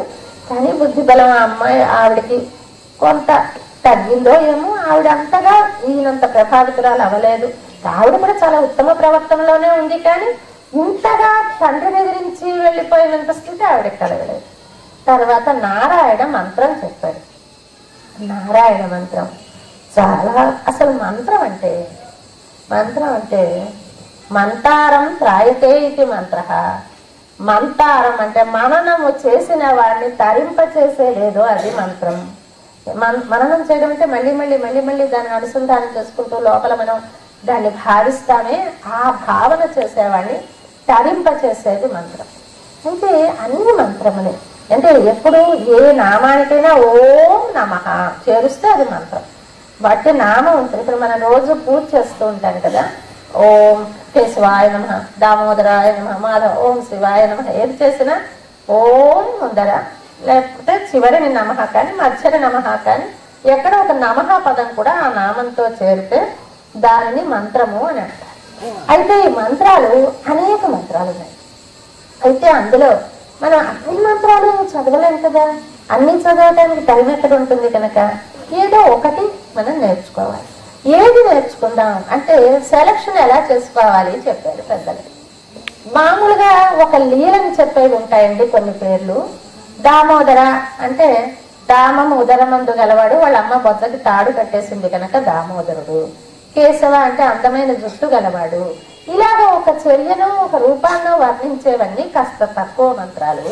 కానీ బుద్ధి బలం ఆ అమ్మాయి ఆవిడకి కొంత తగ్గిందో ఏమో, ఆవిడ అంతగా ఈయనంత ప్రభావితురాలు అవ్వలేదు. ఆవిడ కూడా చాలా ఉత్తమ ప్రవర్తనలోనే ఉంది, కానీ ఇంతగా తండ్రిని ఎదిరించి వెళ్ళిపోయినంత స్థితి ఆవిడకి కలగలేదు. తర్వాత నారాయణ మంత్రం చెప్పాడు. నారాయణ మంత్రం చాలా, అసలు మంత్రం అంటే మంతారం త్రాయతే ఇది మంత్ర, మంతారం అంటే మననము చేసిన వాడిని తరింప చేసేదేదో అది మంత్రం. మననం చేయడం అంటే మళ్ళీ మళ్ళీ మళ్ళీ మళ్ళీ దాన్ని అనుసంధానం చేసుకుంటూ లోపల మనం దాన్ని భావిస్తామే, ఆ భావన చేసేవాడిని తరింప చేసేది మంత్రం. అయితే అన్ని మంత్రములే. అంటే ఎప్పుడు ఏ నామానికైనా ఓం నమః చేరుస్తే అది మంత్రం. బట్టి నామం ఉంటుంది. ఇప్పుడు మనం రోజు పూజ చేస్తూ ఉంటాం కదా, ఓం కేశవాయ నమః, దామోదరాయ నమః, మాధవ, ఓం శివాయ నమః. ఏది చేసినా ఓం ముందర, లేకపోతే చివరిని నమః కానీ మధ్యని నమః కానీ ఎక్కడ ఒక నమః పదం కూడా ఆ నామంతో చేరితే దానిని మంత్రము అని అంటారు. అయితే ఈ మంత్రాలు అనేక మంత్రాలు ఉన్నాయి. అయితే అందులో మనం అన్ని మంత్రాలు చదవలేం కదా, అన్ని చదవడానికి టైం ఎక్కడ ఉంటుంది కనుక ఏదో ఒకటి మనం నేర్చుకోవాలి. ఏది నేర్చుకుందాం అంటే సెలక్షన్ ఎలా చేసుకోవాలి చెప్పారు పెద్దలు. మామూలుగా ఒక లీలని చెప్పేవి ఉంటాయండి కొన్ని పేర్లు. దామోదర అంటే దామం ఉదరమందు గలవాడు, వాళ్ళ అమ్మ బొద్దకి తాడు కట్టేసింది కనుక దామోదరుడు. కేశవ అంటే అందమైన జుట్టు గలవాడు. ఇలాగ ఒక చర్యను ఒక రూపాన్ని వర్ణించేవన్నీ కాస్త తక్కువ మంత్రాలు.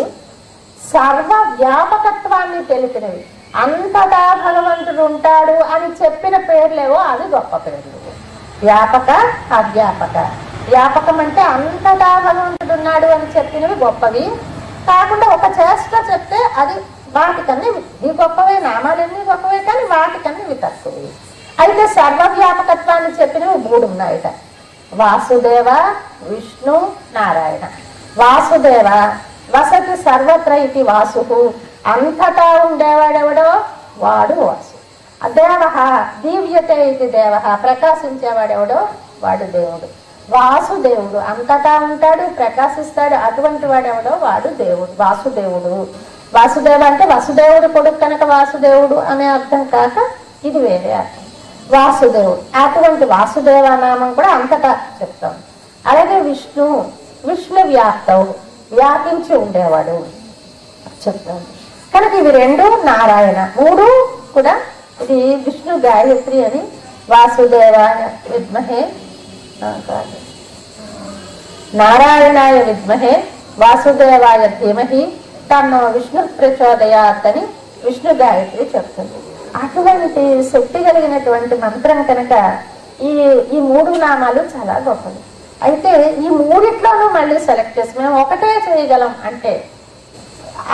సర్వ వ్యాపకత్వాన్ని తెలిపినవి, అంతటా భగవంతుడు ఉంటాడు అని చెప్పిన పేర్లేవో అది గొప్ప పేర్లు. వ్యాపక అవ్యాపక. వ్యాపకం అంటే అంతటా భగవంతుడు ఉన్నాడు అని చెప్పినవి గొప్పవి, కాకుండా ఒక చేష్ట చెప్తే అది వాటికన్నీ ఈ గొప్పవే, నామాలన్నీ గొప్పవే కానీ వాటికన్నీ ఇవి తక్కువవి. అయితే సర్వవ్యాపకత్వాన్ని చెప్పినవి 3 ఉన్నాయట. వాసుదేవ, విష్ణు, నారాయణ. వాసుదేవ వసతి సర్వత్ర ఇది వాసు, అంతటా ఉండేవాడెవడో వాడు వాసు. దేవ దీవ్యతే ఇది దేవ, ప్రకాశించేవాడెవడో వాడు దేవుడు. వాసుదేవుడు అంతటా ఉంటాడు, ప్రకాశిస్తాడు, అటువంటి వాడెవడో వాడు దేవుడు, వాసుదేవుడు. వాసుదేవ అంటే వసుదేవుడు కొడుకు కనుక వాసుదేవుడు అనే అర్థం కాక ఇది వేరే అర్థం. వాసుదేవుడు, అటువంటి వాసుదేవ నామం కూడా అంతటా చెప్తాం. అలాగే విష్ణు, విష్ణు వ్యాప్తవు, వ్యాపించి ఉండేవాడు చెప్తాం కనుక ఇవి 2 నారాయణ. 3 కూడా ఇది విష్ణు గాయత్రి అని. వాసుదేవాయ విద్మహే, నారాయణాయ విద్మహే వాసుదేవాయ ధీమహి తన్నో విష్ణు ప్రచోదయాత్ అని విష్ణు గాయత్రి చెప్తుంది. అటువంటి శక్తి కలిగినటువంటి మంత్రం కనుక ఈ 3 నామాలు చాలా గొప్పవి. అయితే ఈ 3ట్లోనూ మళ్ళీ సెలెక్ట్ చేసి మేము ఒకటే చేయగలం అంటే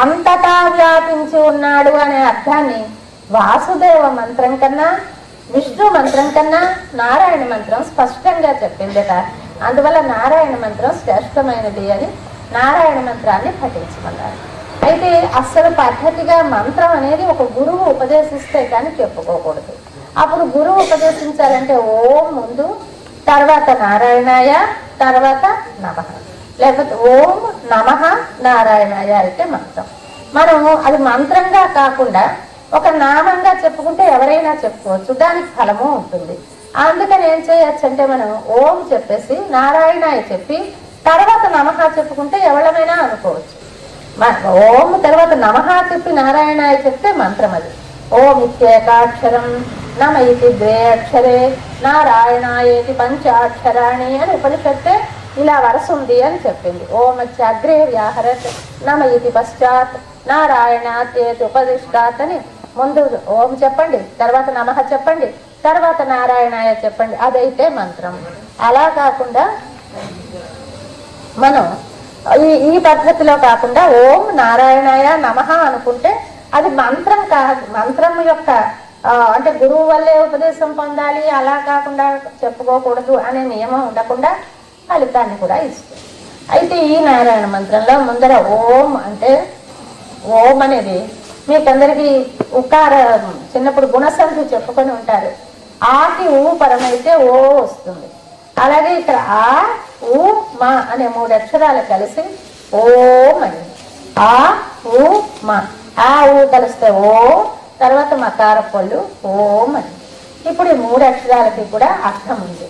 అంతటా వ్యాపించి ఉన్నాడు అనే అర్థాన్ని వాసుదేవ మంత్రం కన్నా, విష్ణు మంత్రం కన్నా నారాయణ మంత్రం స్పష్టంగా చెప్పిందట. అందువల్ల నారాయణ మంత్రం శ్రేష్టమైనది అని నారాయణ మంత్రాన్ని పఠించమన్నారు. అయితే అస్సలు పద్ధతిగా మంత్రం అనేది ఒక గురువు ఉపదేశిస్తే కానీ చెప్పుకోకూడదు. అప్పుడు గురువు ఉపదేశించాలంటే ఓం ముందు, తర్వాత నారాయణాయ, తర్వాత నమః, లేకపోతే ఓం నమః నారాయణాయ అయితే మంత్రం. మనము అది మంత్రంగా కాకుండా ఒక నామంగా చెప్పుకుంటే ఎవరైనా చెప్పుకోవచ్చు, దానికి ఫలము ఉంటుంది. అందుకని ఏం చేయొచ్చు అంటే మనం ఓం చెప్పేసి నారాయణాయ చెప్పి తర్వాత నమః చెప్పుకుంటే ఎవరైనా అనుకోవచ్చు. ఓం తర్వాత నమః చెప్పి నారాయణాయ చెప్తే మంత్రం అది. ఓం ఇత్యేకాక్షరం, నమ ఇది 2 అక్షరే, నారాయణాయేతి 5 అక్షరాణి అని ఉపనిషత్తే ఇలా వరస ఉంది అని చెప్పింది. ఓం అగ్రే వ్యాహరత్, నమ ఇది పశ్చాత్, నారాయణాతేతి ఉపదిష్టాత్ అని ముందు ఓం చెప్పండి, తర్వాత నమః చెప్పండి, తర్వాత నారాయణాయ చెప్పండి, అదైతే మంత్రం. అలా కాకుండా మనం ఈ పద్ధతిలో కాకుండా ఓం నారాయణాయ నమః అనుకుంటే అది మంత్రం కాదు. మంత్రం యొక్క అంటే గురువు వల్లే ఉపదేశం పొందాలి అలా కాకుండా చెప్పుకోకూడదు అనే నియమం ఉండకుండా ఫలితాన్ని కూడా ఇస్తుంది. అయితే ఈ నారాయణ మంత్రంలో ముందర ఓం అంటే ఓం అనేది మీకందరికి ఉకార చిన్నప్పుడు గుణసంఖ్య చెప్పుకొని ఉంటారు. ఆకి ఊ పరమైతే ఓ వస్తుంది. అలాగే ఇక్కడ ఆ ఊ మా అనే 3 అక్షరాలు కలిసి ఓం అని. ఆ ఊ మా, ఆ ఊ కలిస్తే ఓ, తర్వాత మకార పళ్ళు ఓం అని. ఇప్పుడు ఈ 3 అక్షరాలకి కూడా అర్థం ఉంది.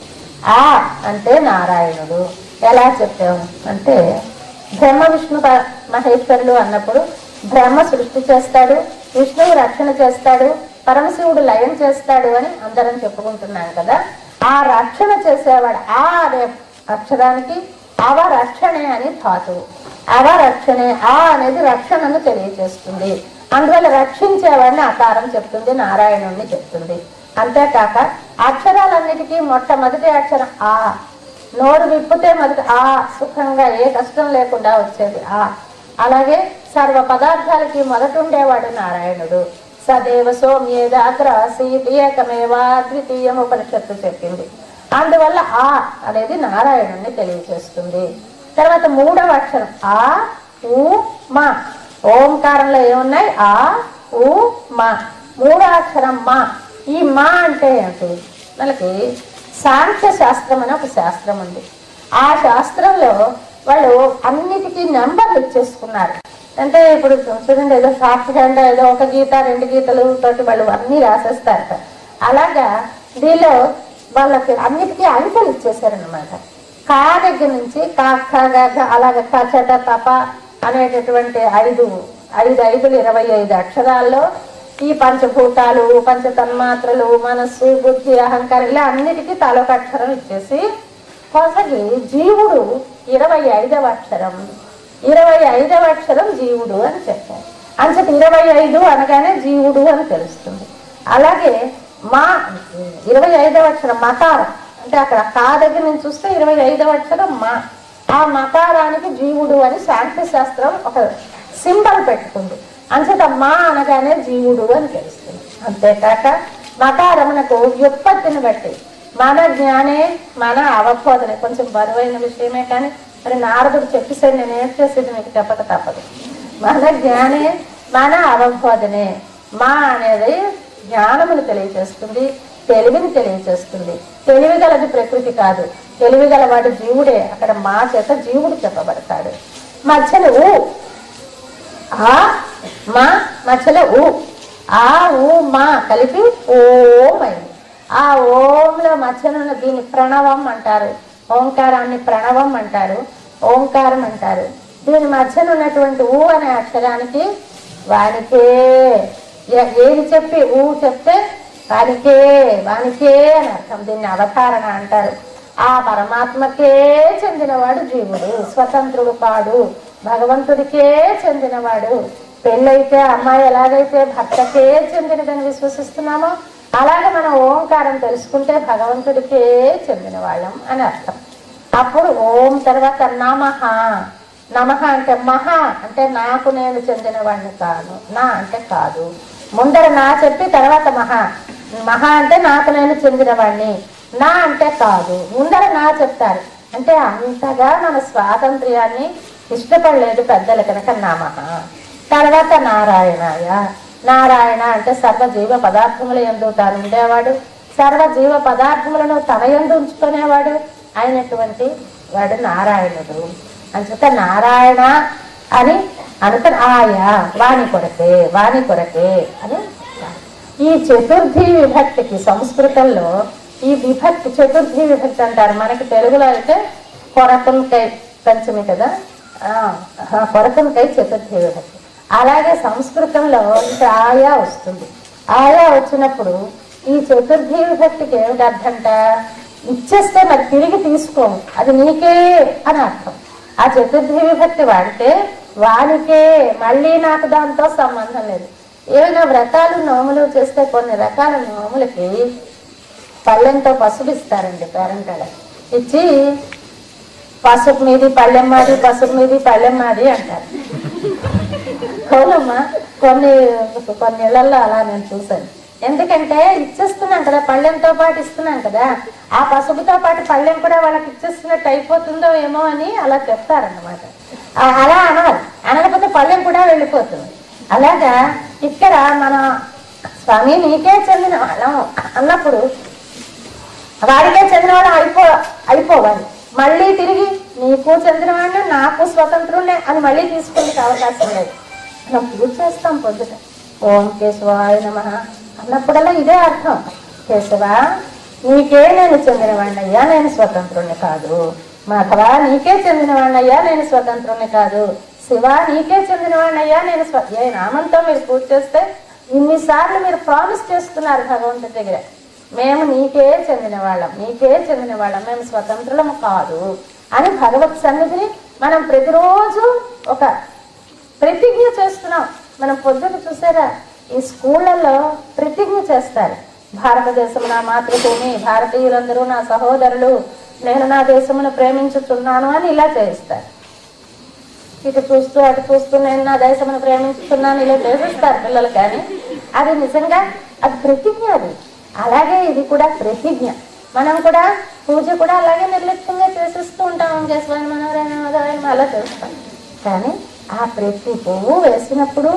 ఆ అంటే నారాయణుడు. ఎలా చెప్పాము అంటే బ్రహ్మ విష్ణు మహేశ్వరులు అన్నప్పుడు బ్రహ్మ సృష్టి చేస్తాడు, విష్ణువు రక్షణ చేస్తాడు, పరమశివుడు లయం చేస్తాడు అని అందరం చెప్పుకుంటున్నాం కదా. ఆ రక్షణ చేసేవాడు ఆ అనే అక్షరానికి అవ రక్షణే అని ధాతువు. అవరక్షణే, ఆ అనేది రక్షణను తెలియజేస్తుంది. అందువల్ల రక్షించేవాడిని అకారం చెప్తుంది, నారాయణుణ్ణి చెప్తుంది. అంతేకాక అక్షరాలన్నిటికీ మొట్టమొదటి అక్షరం ఆ. నోరు విప్పితే మొదటి ఆ, సుఖంగా ఏ కష్టం లేకుండా వచ్చేది ఆ. అలాగే సర్వ పదార్థాలకి మొదట ఉండేవాడు నారాయణుడు. సదేవ సోమ్యేదాగ్రాసీత్ ఏకమేవా ద్వితీయం ఉపనిషత్తు చెప్పింది. అందువల్ల ఆ అనేది నారాయణుణ్ణి తెలియజేస్తుంది. తర్వాత మూడవ అక్షరం ఆ ఉ మా. ఓంకారంలో ఏమున్నాయి? ఆ ఉ మా. మూడో అక్షరం మా. ఈ మా అంటే ఏంటి? మనకి సాంఖ్య శాస్త్రం అని ఒక శాస్త్రం ఉంది. ఆ శాస్త్రంలో వాళ్ళు అన్నిటికీ నెంబర్లు ఇచ్చేసుకున్నారు. అంటే ఇప్పుడు చూడండి, ఏదో షార్ట్ హ్యాండ్ ఏదో ఒక గీత 2 గీతలు తోటి వాళ్ళు అన్నీ రాసేస్తారు. అలాగా దీనిలో వాళ్ళకి అన్నిటికీ అంకెలు ఇచ్చేసారనమాట. కా దగ్గర నుంచి కాగా అలాగే కచట తప అనేటటువంటి 5 25 అక్షరాల్లో ఈ పంచభూతాలు, పంచతన్మాత్రలు, మనస్సు, బుద్ధి, అహంకారం ఇలా అన్నిటికీ తలొక అక్షరం ఇచ్చేసి కొసగి జీవుడు 25వ అక్షరం. 25వ అక్షరం జీవుడు అని చెప్పారు. అంచేత 25 అనగానే జీవుడు అని తెలుస్తుంది. అలాగే మా 25వ అక్షరం మకారం. అంటే అక్కడ కా దగ్గర నుంచి చూస్తే 25వ అక్షరం మా. ఆ మకారానికి జీవుడు అని సాంఖ్య శాస్త్రం ఒక సింబల్ పెట్టుకుంది. అంచేత మా అనగానే జీవుడు అని తెలుస్తుంది. అంతేకాక మకారమునకు వ్యుత్పత్తిని బట్టి మన జ్ఞానే మన అవబోధనే. కొంచెం బరువైన విషయమే కానీ మరి నారదుడు చెప్పేసరి నేను ఏం చేసేది మీకు చెప్పక తప్పదు. మన జ్ఞానే మన అవబోధనే. మా అనేది జ్ఞానమును తెలియజేస్తుంది, తెలివిని తెలియజేస్తుంది. తెలివి గలది ప్రకృతి కాదు, తెలివి గలవాడు జీవుడే. అక్కడ మా చేత జీవుడు చెప్పబడతాడు. మధ్యలో ఊ ఆ మా, మధ్యలో ఊ ఆ ఊ మా కలిపి ఓం అయింది. ఆ ఓంలో మధ్యనున్న దీన్ని ప్రణవం అంటారు, ఓంకారాన్ని ప్రణవం అంటారు, ఓంకారం అంటారు. దీని మధ్యన ఉన్నటువంటి ఊ అనే అక్షరానికి వానికే, ఏది చెప్పి ఊ చెప్తే వానికే వానికే అని అర్థం. దీన్ని అవతారణ అంటారు. ఆ పరమాత్మకే చెందినవాడు జీవుడు, స్వతంత్రుడు కాడు, భగవంతుడికే చెందినవాడు. పెళ్ళైతే అమ్మాయి ఎలాగైతే భర్తకే చెందినదని విశ్వసిస్తున్నామో అలాగే మనం ఓంకారం తెలుసుకుంటే భగవంతుడికే చెందిన వాళ్ళం అని అర్థం. అప్పుడు ఓం తర్వాత నమః. నమః అంటే మహా అంటే నాకు నేను చెందిన వాడిని కాను, నా అంటే కాదు. ముందర నా చెప్పి తర్వాత మహా. మహా అంటే నాకు నేను చెందిన వాడిని, నా అంటే కాదు. ముందర నా చెప్తారు అంటే అంతగా మన స్వాతంత్ర్యాన్ని ఇష్టపడలేదు పెద్దలు కనుక నమః. తర్వాత నారాయణాయ. నారాయణ అంటే సర్వజీవ పదార్థముల యందు తాను ఉండేవాడు, సర్వజీవ పదార్థములను తన యందు ఉంచుకునేవాడు అయినటువంటి వాడు నారాయణుడు. అంచేత నారాయణ అని అనుకుని ఆయా వాణి కొరకే వాణి కొరకే అని. ఈ చతుర్థి విభక్తికి సంస్కృతంలో ఈ విభక్తి చతుర్థి విభక్తి అంటారు. మనకి తెలుగులో అయితే కొరకన్కై పంచమి కదా, కొరకన్కై చతుర్థి విభక్తి. అలాగే సంస్కృతంలో ఇంకా ఆయా వస్తుంది. ఆయా వచ్చినప్పుడు ఈ చతుర్థి విభక్తికి ఏమిటి అర్థంట? ఇచ్చేస్తే మరి తిరిగి తీసుకో, అది నీకే అని అర్థం. ఆ చతుర్థి విభక్తి వాడితే వానికే, మళ్ళీ నాకు దాంతో సంబంధం లేదు. ఏమైనా వ్రతాలు నోములు చేస్తే కొన్ని రకాల నోములకి పళ్ళెంతో పసుపు ఇస్తారండి పేరెంటాల. ఇచ్చి పసుపు మీది పళ్ళెం మాది, పసుపు మీది పళ్ళెం మాది అంటారు. అవునమ్మా, కొన్ని ఇళ్లలో అలా నేను చూసాను. ఎందుకంటే ఇచ్చేస్తున్నాం కదా, పళ్ళెంతో పాటు ఇస్తున్నాం కదా, ఆ పసుపుతో పాటు పళ్ళెం కూడా వాళ్ళకి ఇచ్చేస్తున్నట్టు అయిపోతుందో ఏమో అని అలా చెప్తారన్నమాట. అలా అనాలి, అనకపోతే పళ్ళెం కూడా వెళ్ళిపోతుంది. అలాగా ఇక్కడ మన స్వామి నీకే చెందిన వాళ్ళం అన్నప్పుడు వాడికే చెందిన వాళ్ళం అయిపోవాలి. మళ్ళీ తిరిగి నీకు చెందిన వాడిని నాకు స్వతంత్రుడే అని మళ్ళీ తీసుకునే అవకాశం లేదు. మనం పూజ చేస్తాం పొద్దుట ఓం కేశవాయ నమః అన్నప్పుడల్లా ఇదే అర్థం. కేశవ నీకే నేను చెందిన వాడినయ్యా, నేను స్వతంత్రుణ్ణి కాదు. మాధవ నీకే చెందిన వాడినయ్యా, నేను స్వతంత్రుణ్ణి కాదు. శివ నీకే చెందిన వాడినయ్యా, నేను ఏ నామంతో మీరు పూజ చేస్తే ఇన్నిసార్లు మీరు ప్రామిస్ చేస్తున్నారు భగవంతుడి దగ్గర, మేము నీకే చెందిన వాళ్ళం, నీకే చెందిన వాళ్ళం, మేము స్వతంత్రులము కాదు అని భగవత్ సన్నిధిని మనం ప్రతిరోజు ఒక ప్రతిజ్ఞ చేస్తున్నాం. మనం పొద్దున చూసారా, ఈ స్కూళ్ళల్లో ప్రతిజ్ఞ చేస్తారు. భారతదేశం నా మాతృభూమి, భారతీయులందరూ నా సహోదరులు, నేను నా దేశమును ప్రేమించుతున్నాను అని ఇలా చేయిస్తారు. ఇటు చూస్తూ అటు చూస్తూ నేను నా దేశమును ప్రేమించుతున్నాను ఇలా చేసిస్తారు పిల్లలు. కానీ అది నిజంగా అది ప్రతిజ్ఞ. అది అలాగే ఇది కూడా ప్రతిజ్ఞ. మనం కూడా పూజ కూడా అలాగే నిర్లక్ష్యంగా చేసేస్తూ ఉంటాం. వెంకటేశ్వర మనోరాయణ అలా చేస్తాం. కానీ ఆ ప్రతి పువ్వు వేసినప్పుడు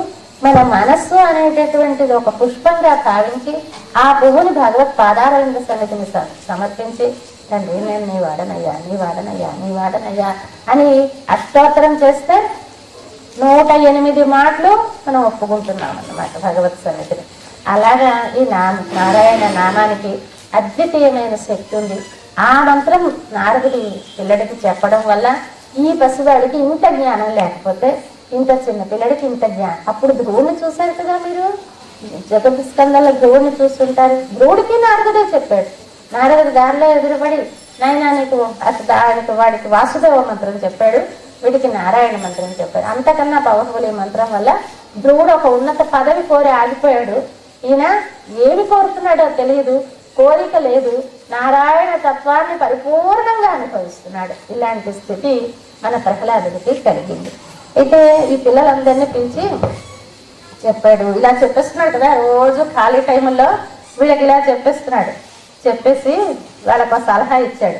మన మనస్సు అనేటటువంటిది ఒక పుష్పంగా భావించి ఆ పువ్వుని భగవత్ పాదారవింద సన్నిధిని సమర్పించి, తండ్రి నేను నీ వాడనయ్యా, నీ వాడనయ్యా, నీ వాడనయ్యా అని అష్టోత్తరం చేస్తే 108 మాటలు మనం ఒప్పుకుంటున్నాం అన్నమాట భగవత్ సన్నిధిని. అలాగా ఈ నారాయణ నామానికి అద్వితీయమైన శక్తి ఉంది. ఆ మంత్రం నారదుడి పిల్లడికి చెప్పడం వల్ల ఈ పసివాడికి ఇంత జ్ఞానం లేకపోతే, ఇంత చిన్న పిల్లడికి ఇంత జ్ఞానం. అప్పుడు ధ్రువుని చూశారు కదా మీరు, జగత్ స్కందంలో ధ్రువుని చూస్తుంటారు. ధ్రువుడికి నారదుడే చెప్పాడు. నారదుడు దారిలో ఎదురుపడి, నాయనా నీకు ఆయనకు వాడికి వాసుదేవ మంత్రం చెప్పాడు, వీడికి నారాయణ మంత్రం చెప్పాడు. అంతకన్నా పవర్ఫుల్ ఈ మంత్రం వల్ల ధ్రువుడు ఒక ఉన్నత పదవి కోరి ఆగిపోయాడు. ఈయన ఏమి కోరుతున్నాడో తెలియదు, కోరిక లేదు, నారాయణ తత్వాన్ని పరిపూర్ణంగా అనుభవిస్తున్నాడు. ఇలాంటి స్థితి మన ప్రహ్లాదుడికి కలిగింది. అయితే ఈ పిల్లలందరినీ పిలిచి చెప్పాడు. ఇలా చెప్పేస్తున్నాడు కదా, రోజు ఖాళీ టైంలో వీళ్ళకి ఇలా చెప్పేస్తున్నాడు. చెప్పేసి వాళ్ళకు సలహా ఇచ్చాడు.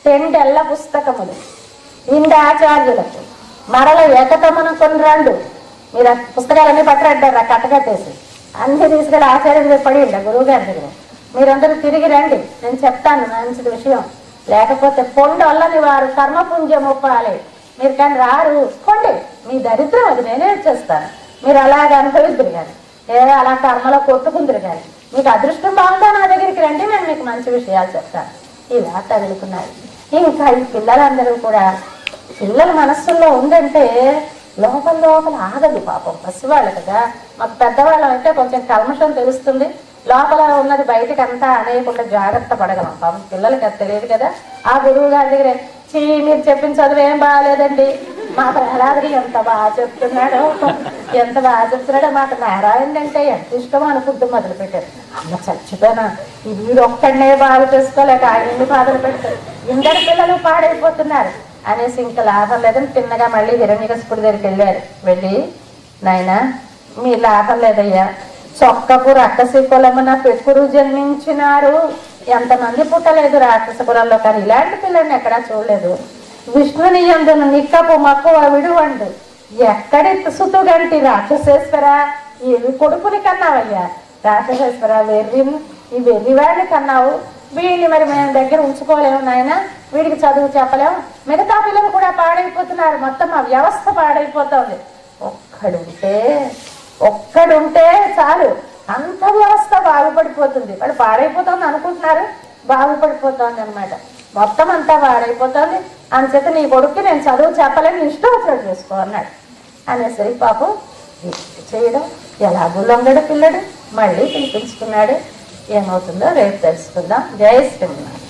10 పుస్తకములు ఇండి ఆచార్యులకు మరల ఏకతమన కొన్ని రండు. మీరు పుస్తకాలన్నీ పట్టరంటారు, కట్టకట్టేసి అన్ని తీసుకెళ్ళి ఆచార్యుడి దగ్గర పడి ఉండ గురువు గారి దగ్గర. మీరందరూ తిరిగి రండి, నేను చెప్తాను మంచి విషయం. లేకపోతే పొండొల్లని వారు కర్మపుంజం ఒప్పాలి. మీరు కానీ రారు కొండి, మీ దరిద్రం అది నేనే చేస్తాను. మీరు అలాగే అనుభవిద్దరు కానీ, ఏదో అలా కర్మలో కొట్టుకుందరు కానీ, మీకు అదృష్టం బాగుందా నా దగ్గరికి రండి, నేను మీకు మంచి విషయాలు చెప్తాను. ఇలా తగులుకున్నారు. ఇంకా ఈ పిల్లలందరూ కూడా, పిల్లల మనస్సుల్లో ఉందంటే లోపల ఆగదు పాపం. పసివాళ్ళు కదా, మాకు పెద్దవాళ్ళం అయితే కొంచెం కల్మషం తెలుస్తుంది, లోపల ఉన్నది బయటకు అంతా అనేకుండా జాగ్రత్త పడగలం. పాపం పిల్లలకి అది తెలియదు కదా. ఆ గురువు గారి దగ్గర మీరు చెప్పిన చదువు ఏం బాగాలేదండి, మా ప్రహ్లాదుడు ఎంత బాగా చెప్తున్నాడో, ఎంత బాగా చెప్తున్నాడో, మాకు నారాయణ అంటే ఎంత ఇష్టమో అనుకుంటూ మొదలు పెట్టారు. అమ్మ చచ్చిపోయినా ఈ వీడు ఒక్కడనే బాగా చేసుకోలేక ఆయన్ని బాధలు పెడతారు, ఇందరి పిల్లలు పాడైపోతున్నారు అనేసి ఇంకా లాభం లేదని తిన్నగా మళ్ళీ హిరణ్యకశిపుడి దగ్గరికి వెళ్ళారు. వెళ్ళి, నాయనా మీ లాభం లేదయ్యా, చొక్కపు రాక్షసి కులమున పెక్కురు జన్మించినారు, ఎంతమంది పుట్టలేదు రాక్షస కులంలో, కానీ ఇలాంటి పిల్లల్ని ఎక్కడా చూడలేదు. విష్ణుని యందున నిక్కపు మక్కువ విడువండు, ఎక్కడి సుతుగంటి రాక్షసేశ్వర, ఏవి కొడుకుని కన్నావయ్యా రాక్షసేశ్వర, ఈ వెర్రివాడిని కన్నావు, వీడిని మరి మేము దగ్గర ఉంచుకోలేము నాయన, వీడికి చదువు చెప్పలేము, మిగతా పిల్లలు కూడా పాడైపోతున్నారు, మొత్తం ఆ వ్యవస్థ పాడైపోతుంది. ఒక్కడుంటే చాలు అంత వ్యవస్థ బాగుపడిపోతుంది. వాడు పాడైపోతుంది అనుకుంటున్నారు, బాగుపడిపోతుంది అనమాట. మొత్తం అంతా పాడైపోతుంది. అందుచేత నీ కొడుక్కి నేను చదువు చెప్పలేని ఇష్టం వచ్చినట్టు చేసుకో అన్నాడు. అనేసరికి పాపం చేయడం ఎలాగూ లొంగడు పిల్లడు, మళ్ళీ పిలిపించుకున్నాడు. ఏమవుతుందో రేపు తెలుసుకుందాం. జై శ్రీనాథ్.